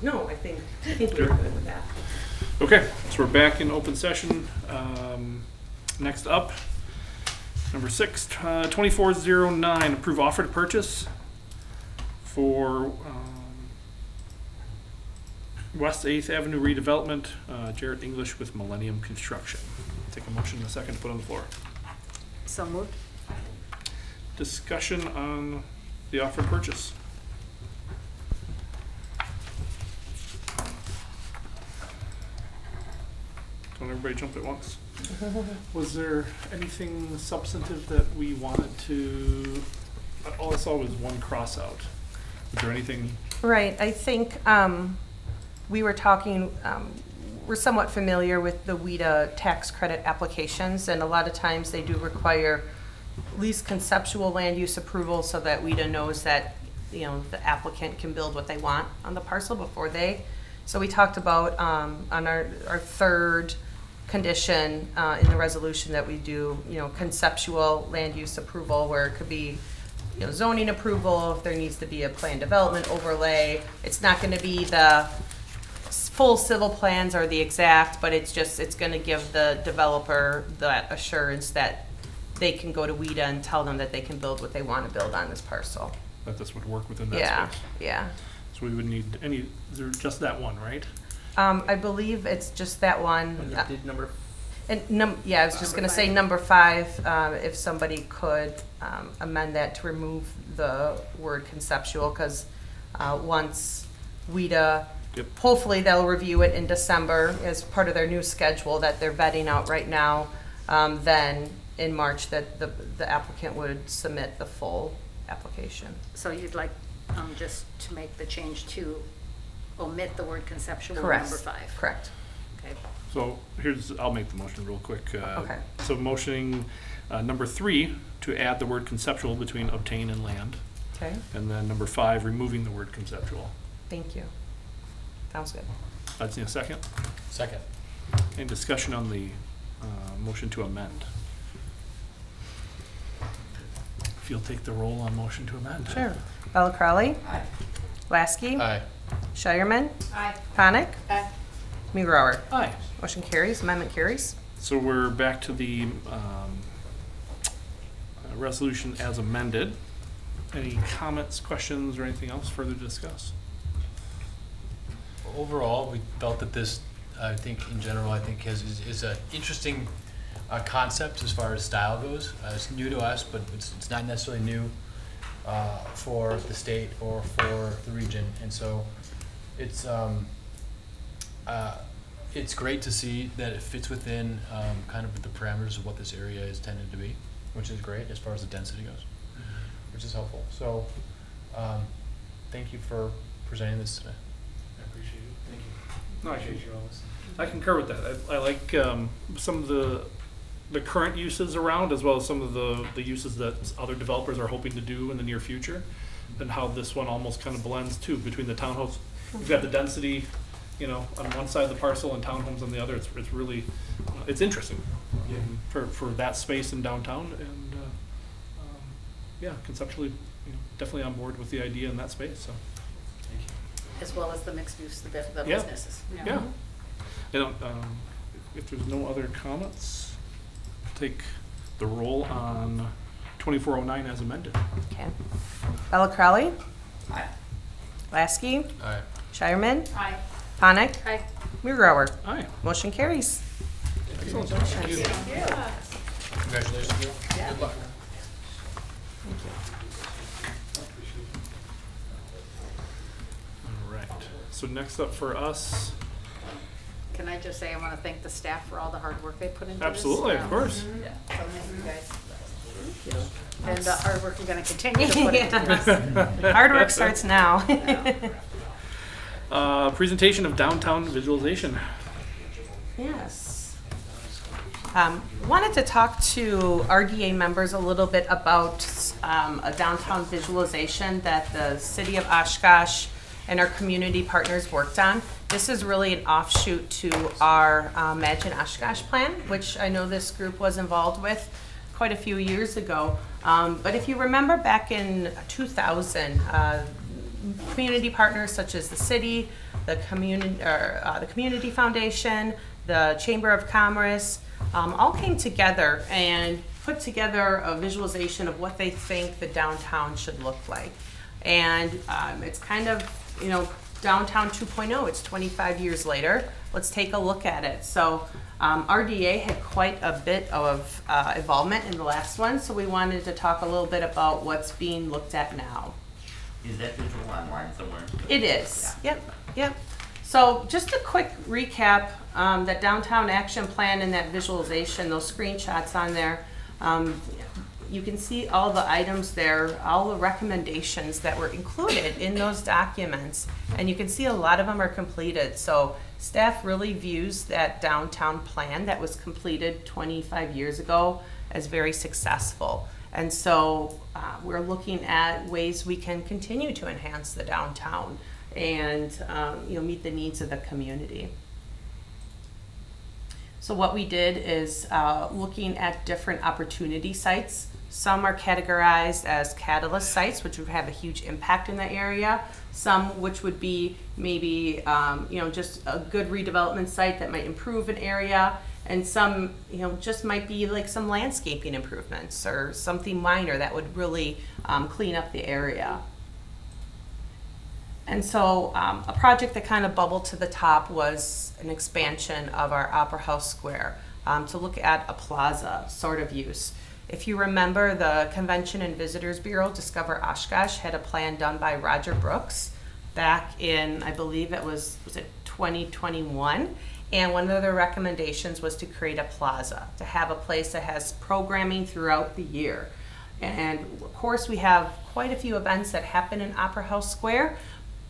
No, I think we're good with that. Okay, so we're back in open session. Next up, number 6, 2409, approve offer to purchase for West 8th Avenue redevelopment, Jarrett English with Millennium Construction. Take a motion in a second to put on the floor. So moved. Discussion on the offer to purchase. Don't everybody jump at once. Was there anything substantive that we wanted to, all I saw was one cross out. Was there anything? Right, I think we were talking, we're somewhat familiar with the WIDA tax credit applications, and a lot of times they do require at least conceptual land use approval so that WIDA knows that, you know, the applicant can build what they want on the parcel before they. So we talked about on our third condition in the resolution that we do, you know, conceptual land use approval, where it could be, you know, zoning approval, if there needs to be a plan development overlay. It's not going to be the full civil plans or the exact, but it's going to give the developer that assurance that they can go to WIDA and tell them that they can build what they want to build on this parcel. That this would work within that Yeah, space. yeah. So we would need is there just that one, right? I believe it's just that one. And you did number And yeah, I was just Number gonna say 5. number 5, if somebody could amend that to remove the word conceptual, because once WIDA, Yep. hopefully they'll review it in December as part of their new schedule that they're vetting out right now, then in March that the applicant would submit the full application. So you'd like just to make the change to omit the word conceptual in Correct. number 5? Correct. Okay. So I'll make the motion real quick. Okay. So motioning number 3 to add the word conceptual between obtain and land. Okay, And then number 5, removing the word conceptual. thank you. Sounds good. I'd see a second. Second. Any discussion on the motion to amend? If you'll take the roll on motion to amend. Sure. Bella Crowley? Aye. Lasky? Aye. Shireman? Aye. Panic? Aye. Mugrower? Aye. Motion carries, amendment carries. So we're back to the resolution as amended. Any comments, questions, or anything else further to discuss? Overall, we felt that this, I think in general, is an interesting concept as far as style goes. It's new to us, but it's not necessarily new for the state or for the region. And so it's great to see that it fits within kind of the parameters of what this area is tended to be, which is great as far as the density goes, which is helpful. So thank you for presenting this today. I appreciate it. Thank you. No, I Appreciate your honesty. I concur with that. I like some of the current uses around, as well as some of the uses that other developers are hoping to do in the near future, and how this one almost kind of blends too between the townhomes. You've got the density, you know, on one side of the parcel and townhomes on the other. It's really it's interesting for that space in downtown, and yeah, conceptually, you know, definitely on board with the idea in that space. So Thank you. As well as the mixed use, the Yeah. businesses. yeah, you know, if there's no other comments, take the roll on 2409 as amended. Okay. Bella Crowley? Aye. Lasky? Aye. Shireman? Aye. Panic? Aye. Mugrower? Aye. Motion carries. Excellent. Congratulations, Bill. Good luck. All right. So next up for us, Can I just say I want to thank the staff for all the hard work they put into this? absolutely, of course. Yeah, so thank you guys. And the hard work you're going to continue to put into this. Hard work starts now. Presentation of downtown visualization. Yes. Wanted to talk to RDA members a little bit about a downtown visualization that the city of Oshkosh and our community partners worked on. This is really an offshoot to our Imagine Oshkosh plan, which I know this group was involved with quite a few years ago. But if you remember back in 2000, community partners such as the city, the community foundation, the Chamber of Commerce, all came together and put together a visualization of what they think the downtown should look like. And it's kind of, downtown 2.0. It's 25 years later. Let's take a look at it. So RDA had quite a bit of involvement in the last one, so we wanted to talk a little bit about what's being looked at now. Is that visual online somewhere? It is. Yeah. Yep. So just a quick recap, that downtown action plan and that visualization, those screenshots on there, you can see all the items there, all the recommendations that were included in those documents, and you can see a lot of them are completed. So staff really views that downtown plan that was completed 25 years ago as very successful. And so we're looking at ways we can continue to enhance the downtown and meet the needs of the community. So what we did is looking at different opportunity sites. Some are categorized as catalyst sites, which would have a huge impact in the area. Some which would be maybe just a good redevelopment site that might improve an area. And some just might be like some landscaping improvements or something minor that would really clean up the area. And so a project that kind of bubbled to the top was an expansion of our Opera House Square to look at a plaza sort of use. If you remember, the Convention and Visitors Bureau, Discover Oshkosh, had a plan done by Roger Brooks back in, I believe it was it 2021? And one of their recommendations was to create a plaza, to have a place that has programming throughout the year. And of course, we have quite a few events that happen in Opera House Square,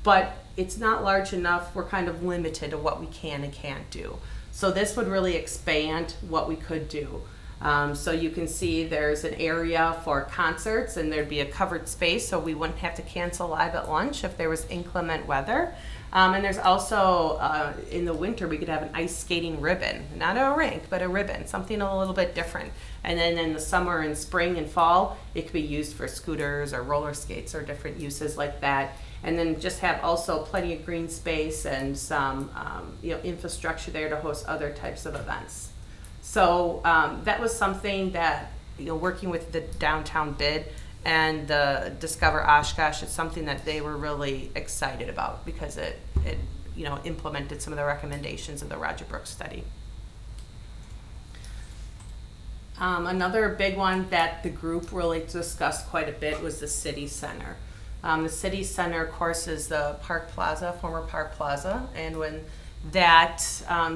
but it's not large enough. We're kind of limited to what we can and can't do. So this would really expand what we could do. So you can see there's an area for concerts, and there'd be a covered space so we wouldn't have to cancel live at lunch if there was inclement weather. And there's also, in the winter, we could have an ice skating ribbon, not a rink, but a ribbon, something a little bit different. And then in the summer and spring and fall, it could be used for scooters or roller skates or different uses like that. And then just have also plenty of green space and some infrastructure there to host other types of events. So that was something that, working with the downtown bid and the Discover Oshkosh, it's something that they were really excited about because it implemented some of the recommendations of the Roger Brooks study. Another big one that the group really discussed quite a bit was the city center. The city center, of course, is the Park Plaza, former Park Plaza, and when that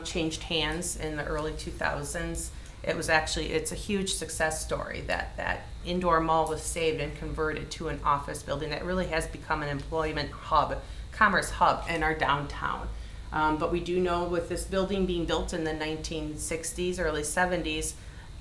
changed hands in the early 2000s, it's a huge success story that indoor mall was saved and converted to an office building that really has become an employment hub, commerce hub in our downtown. But we do know with this building being built in the 1960s, early 70s,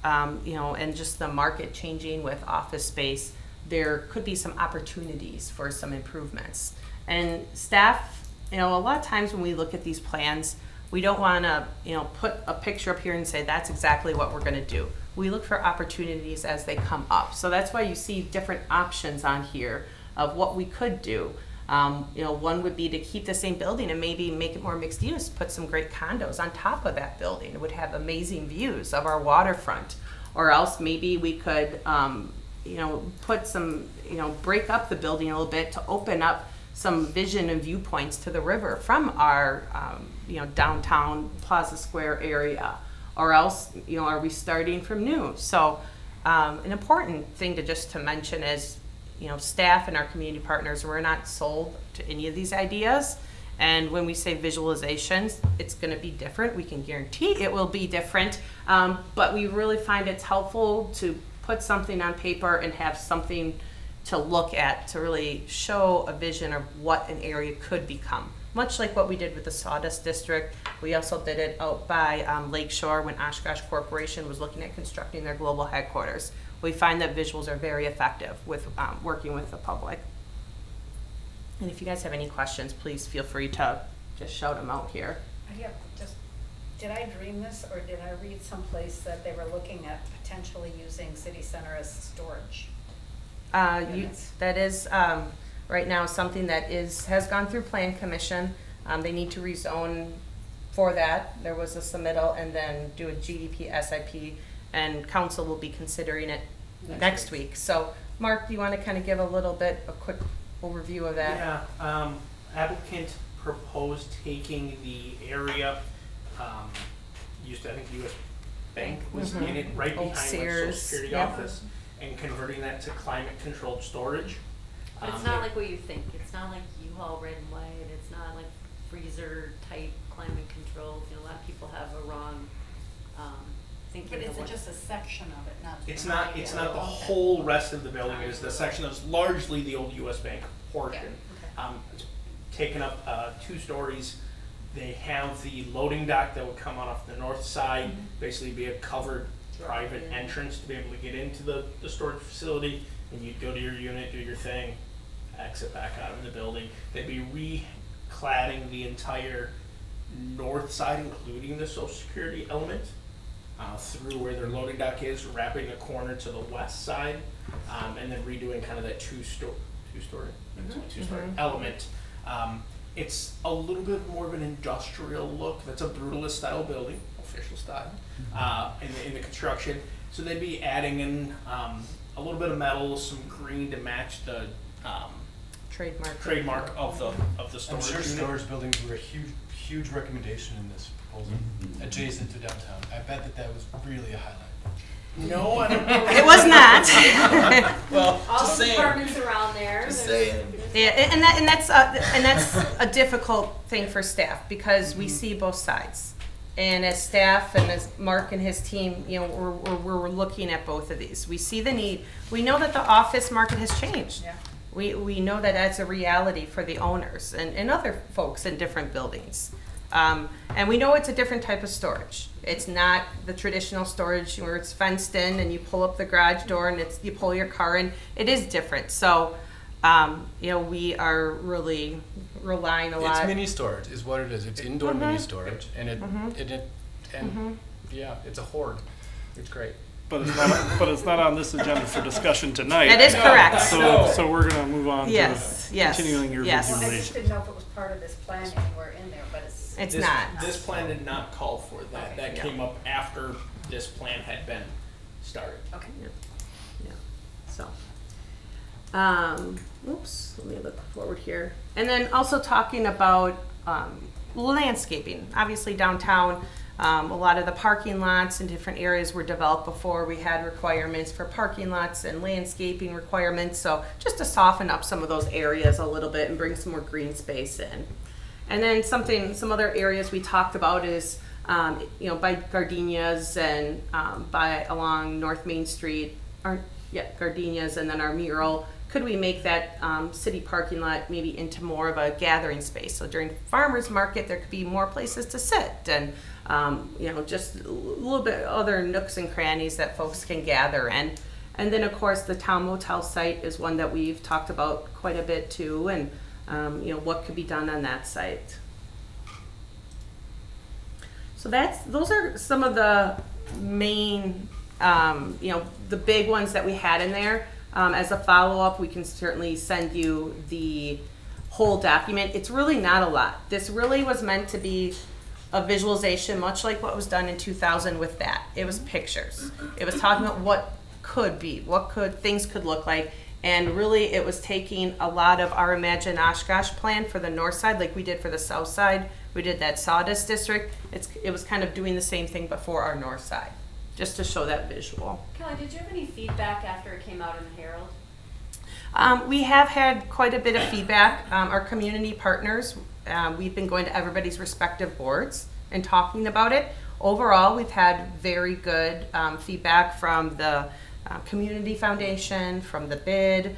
and just the market changing with office space, there could be some opportunities for some improvements. And staff, a lot of times when we look at these plans, we don't want to, put a picture up here and say that's exactly what we're going to do. We look for opportunities as they come up. So that's why you see different options on here of what we could do. One would be to keep the same building and maybe make it more mixed use, put some great condos on top of that building. It would have amazing views of our waterfront. Or else maybe we could, put some, break up the building a little bit to open up some vision and viewpoints to the river from our, downtown Plaza Square area. Or else, are we starting from new? So an important thing to mention is, staff and our community partners, we're not sold to any of these ideas. And when we say visualizations, it's going to be different. We can guarantee it will be different. But we really find it's helpful to put something on paper and have something to look at to really show a vision of what an area could become. Much like what we did with the Sawdust District, we also did it out by Lakeshore when Oshkosh Corporation was looking at constructing their global headquarters. We find that visuals are very effective with working with the public. And if you guys have any questions, please feel free to just shout them out here. Did I dream this, or did I read someplace that they were looking at potentially using city center as storage? That is right now, something that has gone through Plan Commission. They need to rezone for that. There was a submittal and then do a GDP SIP, and council will be considering it next week. So, Mark, do you want to kind of give a quick overview of that? Yeah, applicant proposed taking the area, used to, I think, U.S. Bank was in it, right Old behind the Social Sears, Security yep. office, and converting that to climate-controlled storage. But it's not like what you think. It's not like U-Haul red and white. It's not like freezer type climate controlled. You know, a lot of people have a wrong thinking. But of it's what just a section of it, not. It's not the whole rest of the building. It is the section that's largely the old U.S. Bank portion. It's taken up 2 stories. They have the loading dock that would come out off the north side, basically be a covered private entrance to be able to get into the storage facility. And you'd go to your unit, do your thing, exit back out of the building. They'd be recladding the entire north side, including the Social Security element, through where their loading dock is, wrapping a corner to the west side, and then redoing kind of that two-story element. It's a little bit more of an industrial look. That's a brutalist style building, official style, in the construction. So they'd be adding in a little bit of metal, some green to match the trademark of the I'm storage sure unit. storage buildings were a huge recommendation in this proposal, adjacent to downtown. I bet that was really a highlight. No, I don't know. It was not. Well, all just the saying. departments around there. Just there's- saying. Yeah, and that's a difficult thing for staff because we see both sides. And as staff and as Mark and his team, you know, we're looking at both of these. We see the need. We know that the office market has changed. Yeah. We know that that's a reality for the owners and other folks in different buildings. And we know it's a different type of storage. It's not the traditional storage where it's fenced in and you pull up the garage door and you pull your car in. It is different. So, you know, we are really relying a lot. It's mini storage is what it is. It's indoor mini storage, and yeah, it's a hoard. It's great. But it's not on this agenda for discussion tonight. That is correct. So we're gonna move on Yes, to yes, continuing your yes. Well, I just rejuvenation. didn't know if it was part of this plan anywhere in there, but it's. It's This- not. This plan did not call for that. Okay. That No. came up after this plan had been started. Okay. Yeah. So, oops, let me look forward here. And then also talking about landscaping. Obviously downtown, a lot of the parking lots in different areas were developed before. We had requirements for parking lots and landscaping requirements. So just to soften up some of those areas a little bit and bring some more green space in. And then some other areas we talked about is, you know, by gardenias and by along North Main Street, gardenias, and then our mural. Could we make that city parking lot maybe into more of a gathering space? So during farmers market, there could be more places to sit and, you know, just a little bit other nooks and crannies that folks can gather in. And then, of course, the town motel site is one that we've talked about quite a bit too, and you know, what could be done on that site. So those are some of the main, you know, the big ones that we had in there. As a follow-up, we can certainly send you the whole document. It's really not a lot. This really was meant to be a visualization, much like what was done in 2000 with that. It was pictures. It was talking about what could be, things could look like. And really, it was taking a lot of our Imagine Oshkosh plan for the north side, like we did for the south side. We did that Sawdust district. It was kind of doing the same thing but for our north side, just to show that visual. Kelly, did you have any feedback after it came out in the Herald? We have had quite a bit of feedback. Our community partners, we've been going to everybody's respective boards and talking about it. Overall, we've had very good feedback from the Community Foundation, from the bid.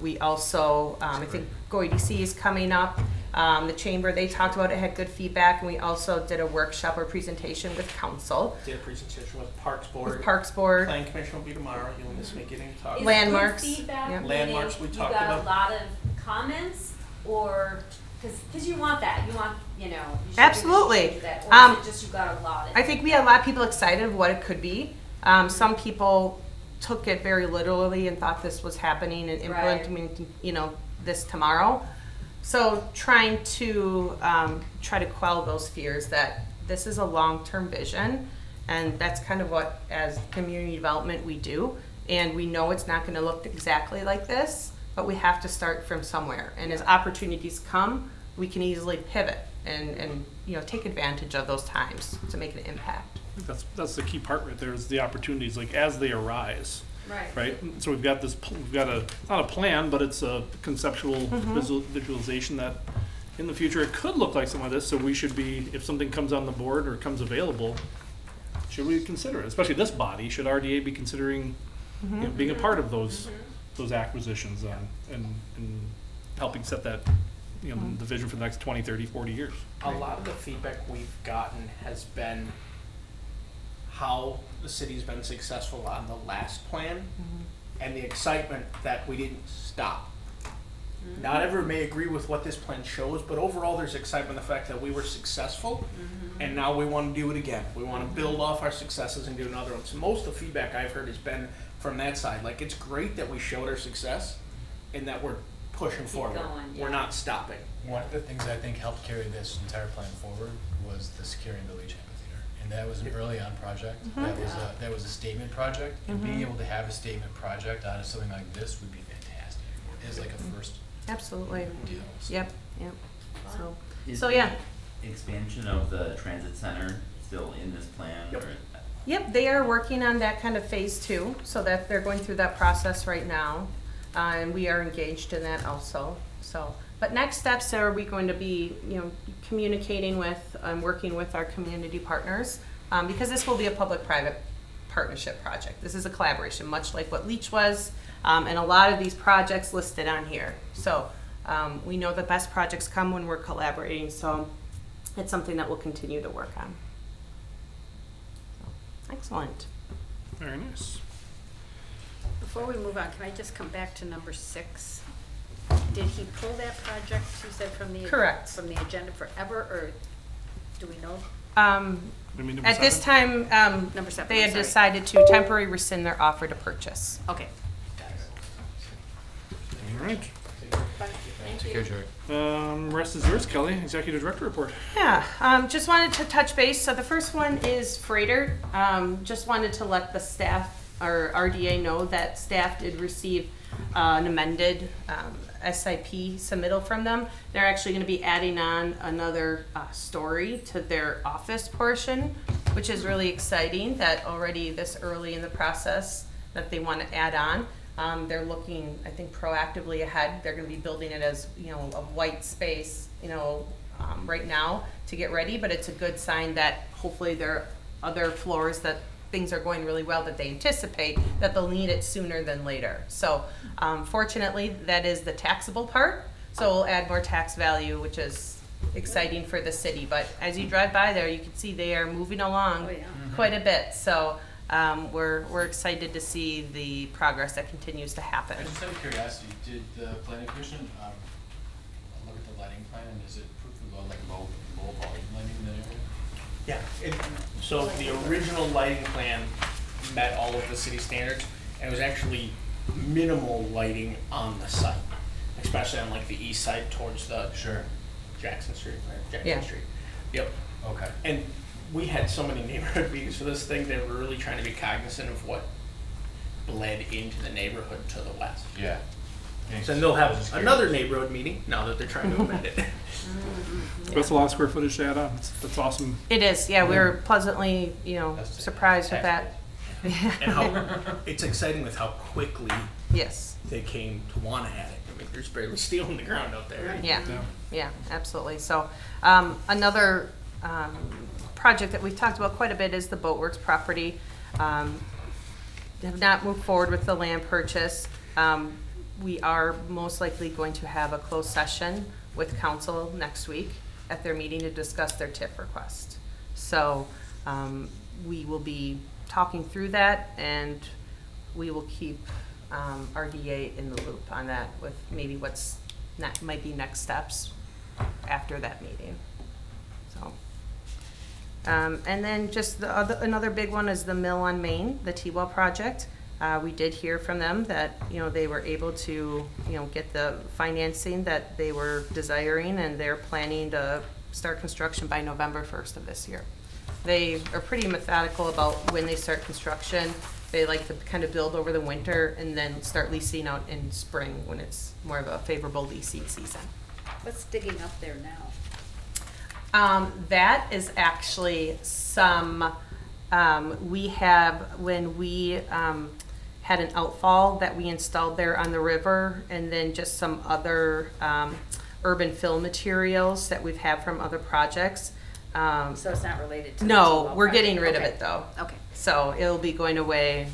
We also, I think GOEDC is coming up. The chamber, they talked about it, had good feedback, and we also did a workshop or presentation with council. Did a presentation with Parks Board. With Parks Board. Planning Commission will be tomorrow. You'll miss me getting to talk. Is Landmarks, good feedback, yeah. meaning Landmarks we talked You got about. a lot of comments, or because you want that, you want, you know. You should Absolutely. do that, or is it just you got a lot of. I think we had a lot of people excited of what it could be. Some people took it very literally and thought this was happening and implementing, you know, this tomorrow. So trying to try to quell those fears that this is a long-term vision, and that's kind of what, as community development, we do. And we know it's not going to look exactly like this, but we have to start from somewhere. And as opportunities come, we can easily pivot and take advantage of those times to make an impact. I think that's the key part right there, is the opportunities, like as they arise. Right. So we've got not a plan, but it's a conceptual visualization that in the future it could look like some of this. So we should be, if something comes on the board or comes available, should we consider it? Especially this body, should RDA be considering being a part of those acquisitions and helping set that the vision for the next 20, 30, 40 years. A lot of the feedback we've gotten has been how the city's been successful on the last plan and the excitement that we didn't stop. Not everyone may agree with what this plan shows, but overall there's excitement in the fact that we were successful and now we want to do it again. We want to build off our successes and do another one. So most of the feedback I've heard has been from that side. Like, it's great that we showed our success and that we're pushing forward. going, We're not stopping. One of the things I think helped carry this entire plan forward was the securing the Leach Amphitheater. And that was an early on project. That was a statement project. And being able to have a statement project out of something like this would be fantastic. It is like a first Absolutely. deal. So. Yep. So, Is so the yeah. expansion of the transit center still in this plan? Yep. Or? Yep, they are working on that kind of phase 2, so that they're going through that process right now, and we are engaged in that also. So, but next steps are we going to be, communicating with and working with our community partners, because this will be a public-private partnership project. This is a collaboration, much like what Leach was, and a lot of these projects listed on here. So we know the best projects come when we're collaborating, so it's something that we'll continue to work on. Excellent. Very nice. Before we move on, can I just come back to number 6? Did he pull that project, you said, from the Correct. from the agenda forever, or do we know? At this time, Number 7, they I'm had sorry. decided to temporarily rescind their offer to purchase. Okay. All right. Take care, Jerry. Rest is yours, Kelly. Executive Director report. Yeah, just wanted to touch base. So the first one is freighter. Just wanted to let the staff or RDA know that staff did receive an amended SIP submittal from them. They're actually going to be adding on another story to their office portion, which is really exciting that already this early in the process that they want to add on. They're looking, I think, proactively ahead. They're going to be building it as, a white space, right now to get ready, but it's a good sign that hopefully there are other floors that things are going really well that they anticipate that they'll need it sooner than later. So fortunately, that is the taxable part. So we'll add more tax value, which is exciting for the city. But as you drive by there, you can see they are moving along quite a bit. So we're excited to see the progress that continues to happen. Just out of curiosity, did the planning commission look at the lighting plan, and is it proof of low volume lighting in that area? Yeah, so the original lighting plan met all of the city standards, and it was actually minimal lighting on the site, especially on like the east side towards the Jackson Street. Yep. Okay. And we had so many neighborhood meetings for this thing. They were really trying to be cognizant of what bled into the neighborhood to the west. Yeah. So they'll have another neighborhood meeting now that they're trying to amend it. That's a lot of square footage to add on. That's awesome. It is, yeah. We were pleasantly, surprised with that. And how it's exciting with how quickly Yes. they came to want to add it. I mean, there's barely steel in the ground out there. Yeah, absolutely. So another project that we've talked about quite a bit is the Boatworks property. Have not moved forward with the land purchase. We are most likely going to have a closed session with council next week at their meeting to discuss their TIF request. So we will be talking through that, and we will keep RDA in the loop on that with maybe what's might be next steps after that meeting. So, and then just another big one is the mill on Main, the T-well project. We did hear from them that, they were able to, get the financing that they were desiring, and they're planning to start construction by November 1st of this year. They are pretty methodical about when they start construction. They like to kind of build over the winter and then start leasing out in spring when it's more of a favorable leasing season. What's digging up there now? That is actually some, we have, when we had an outfall that we installed there on the river, and then just some other urban fill materials that we've had from other projects. So it's not related to the No, T-Well we're project? getting rid of Okay. it though. Okay. So it'll be going away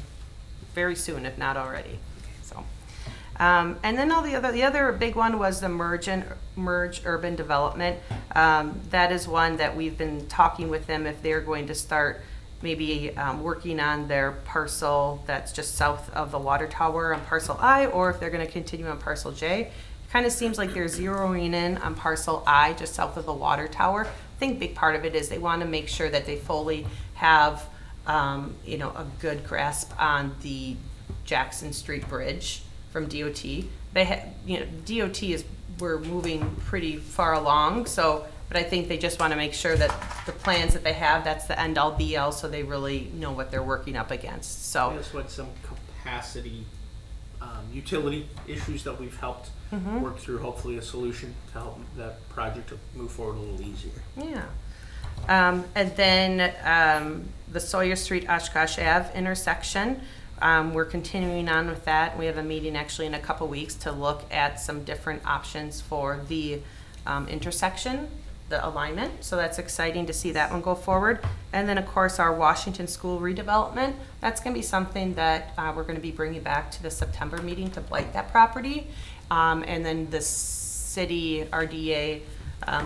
very soon, if not already. So, and then the other big one was the merge urban development. That is one that we've been talking with them if they're going to start maybe working on their parcel that's just south of the water tower on parcel I, or if they're going to continue on parcel J. Kind of seems like they're zeroing in on parcel I, just south of the water tower. I think a big part of it is they want to make sure that they fully have, a good grasp on the Jackson Street Bridge from DOT. DOT we're moving pretty far along, but I think they just want to make sure that the plans that they have, that's the end all be all, so they really know what they're working up against, so. There's like some capacity, utility issues that we've helped work through, hopefully a solution to help that project to move forward a little easier. Yeah. And then the Sawyer Street Oshkosh Ave intersection, we're continuing on with that. We have a meeting actually in a couple weeks to look at some different options for the intersection, the alignment. So that's exciting to see that one go forward. And then of course our Washington School redevelopment, that's going to be something that we're going to be bringing back to the September meeting to blight that property. And then the city RDA,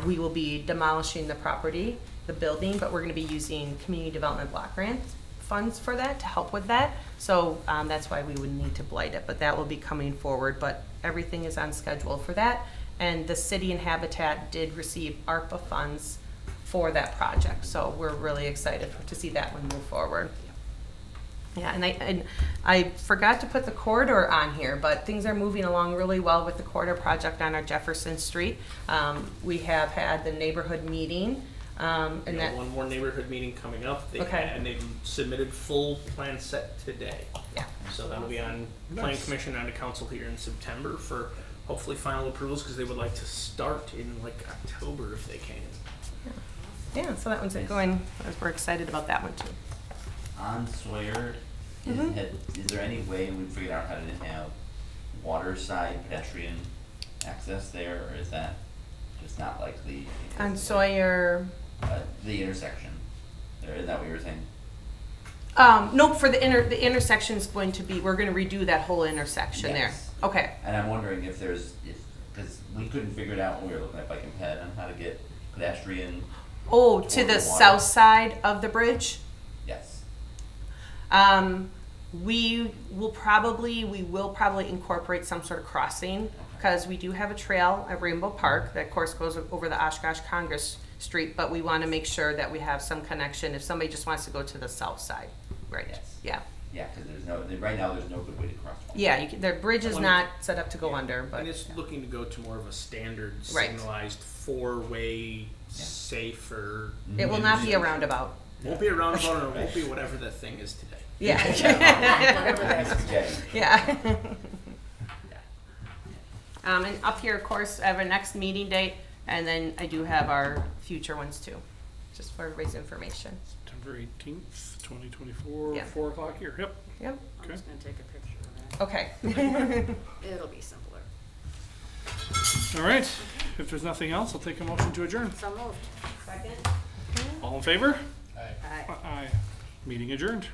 we will be demolishing the property, the building, but we're going to be using community development block grant funds for that to help with that. So that's why we would need to blight it, but that will be coming forward. But everything is on schedule for that. And the city and Habitat did receive ARPA funds for that project. So we're really excited to see that one move forward. Yeah, and I forgot to put the corridor on here, but things are moving along really well with the corridor project on our Jefferson Street. We have had the neighborhood meeting. And We that, have one more neighborhood meeting coming up. Okay. And they've submitted full plan set today. yeah, So that'll be on Plan Commission and to council here in September for hopefully final approvals, because they would like to start in like October if they can. yeah, so that one's going, we're excited about that one too. On Sawyer, is there any way we figured out how to have water side pedestrian access there, or is that just not likely? On Sawyer, The intersection, is that what you were saying? no, for the intersection is going to be, we're gonna redo that whole intersection there. Yes. Okay, And I'm wondering if because we couldn't figure it out when we were looking at Bike and Ped on how to get pedestrian, oh, to Toward the the water. south side of the bridge? yes. We will probably incorporate some sort of crossing, because we do have a trail at Rainbow Park that of course goes over the Oshkosh Congress Street, but we want to make sure that we have some connection if somebody just wants to go to the south side, right? Yes. Yeah, Yeah, because right now there's no good way to cross one. yeah, the bridge is One- not set up to go Yeah. under, but And it's looking to go to more of a standard Right. signalized four-way, safer. it will not be a roundabout. Won't be a roundabout, or it won't be whatever that thing is today. Yeah. Mrs. J. Yeah. And up here, of course, I have a next meeting date, and then I do have our future ones too, just for everybody's information. September 18th, 2024, Yeah. 4 o'clock here. Yep. Yep, I'm Okay. just gonna take a picture of okay. that. It'll be simpler. All right. If there's nothing else, I'll take a motion to adjourn. So moved. Second? All in favor? All right. Aye. Aye. Meeting adjourned.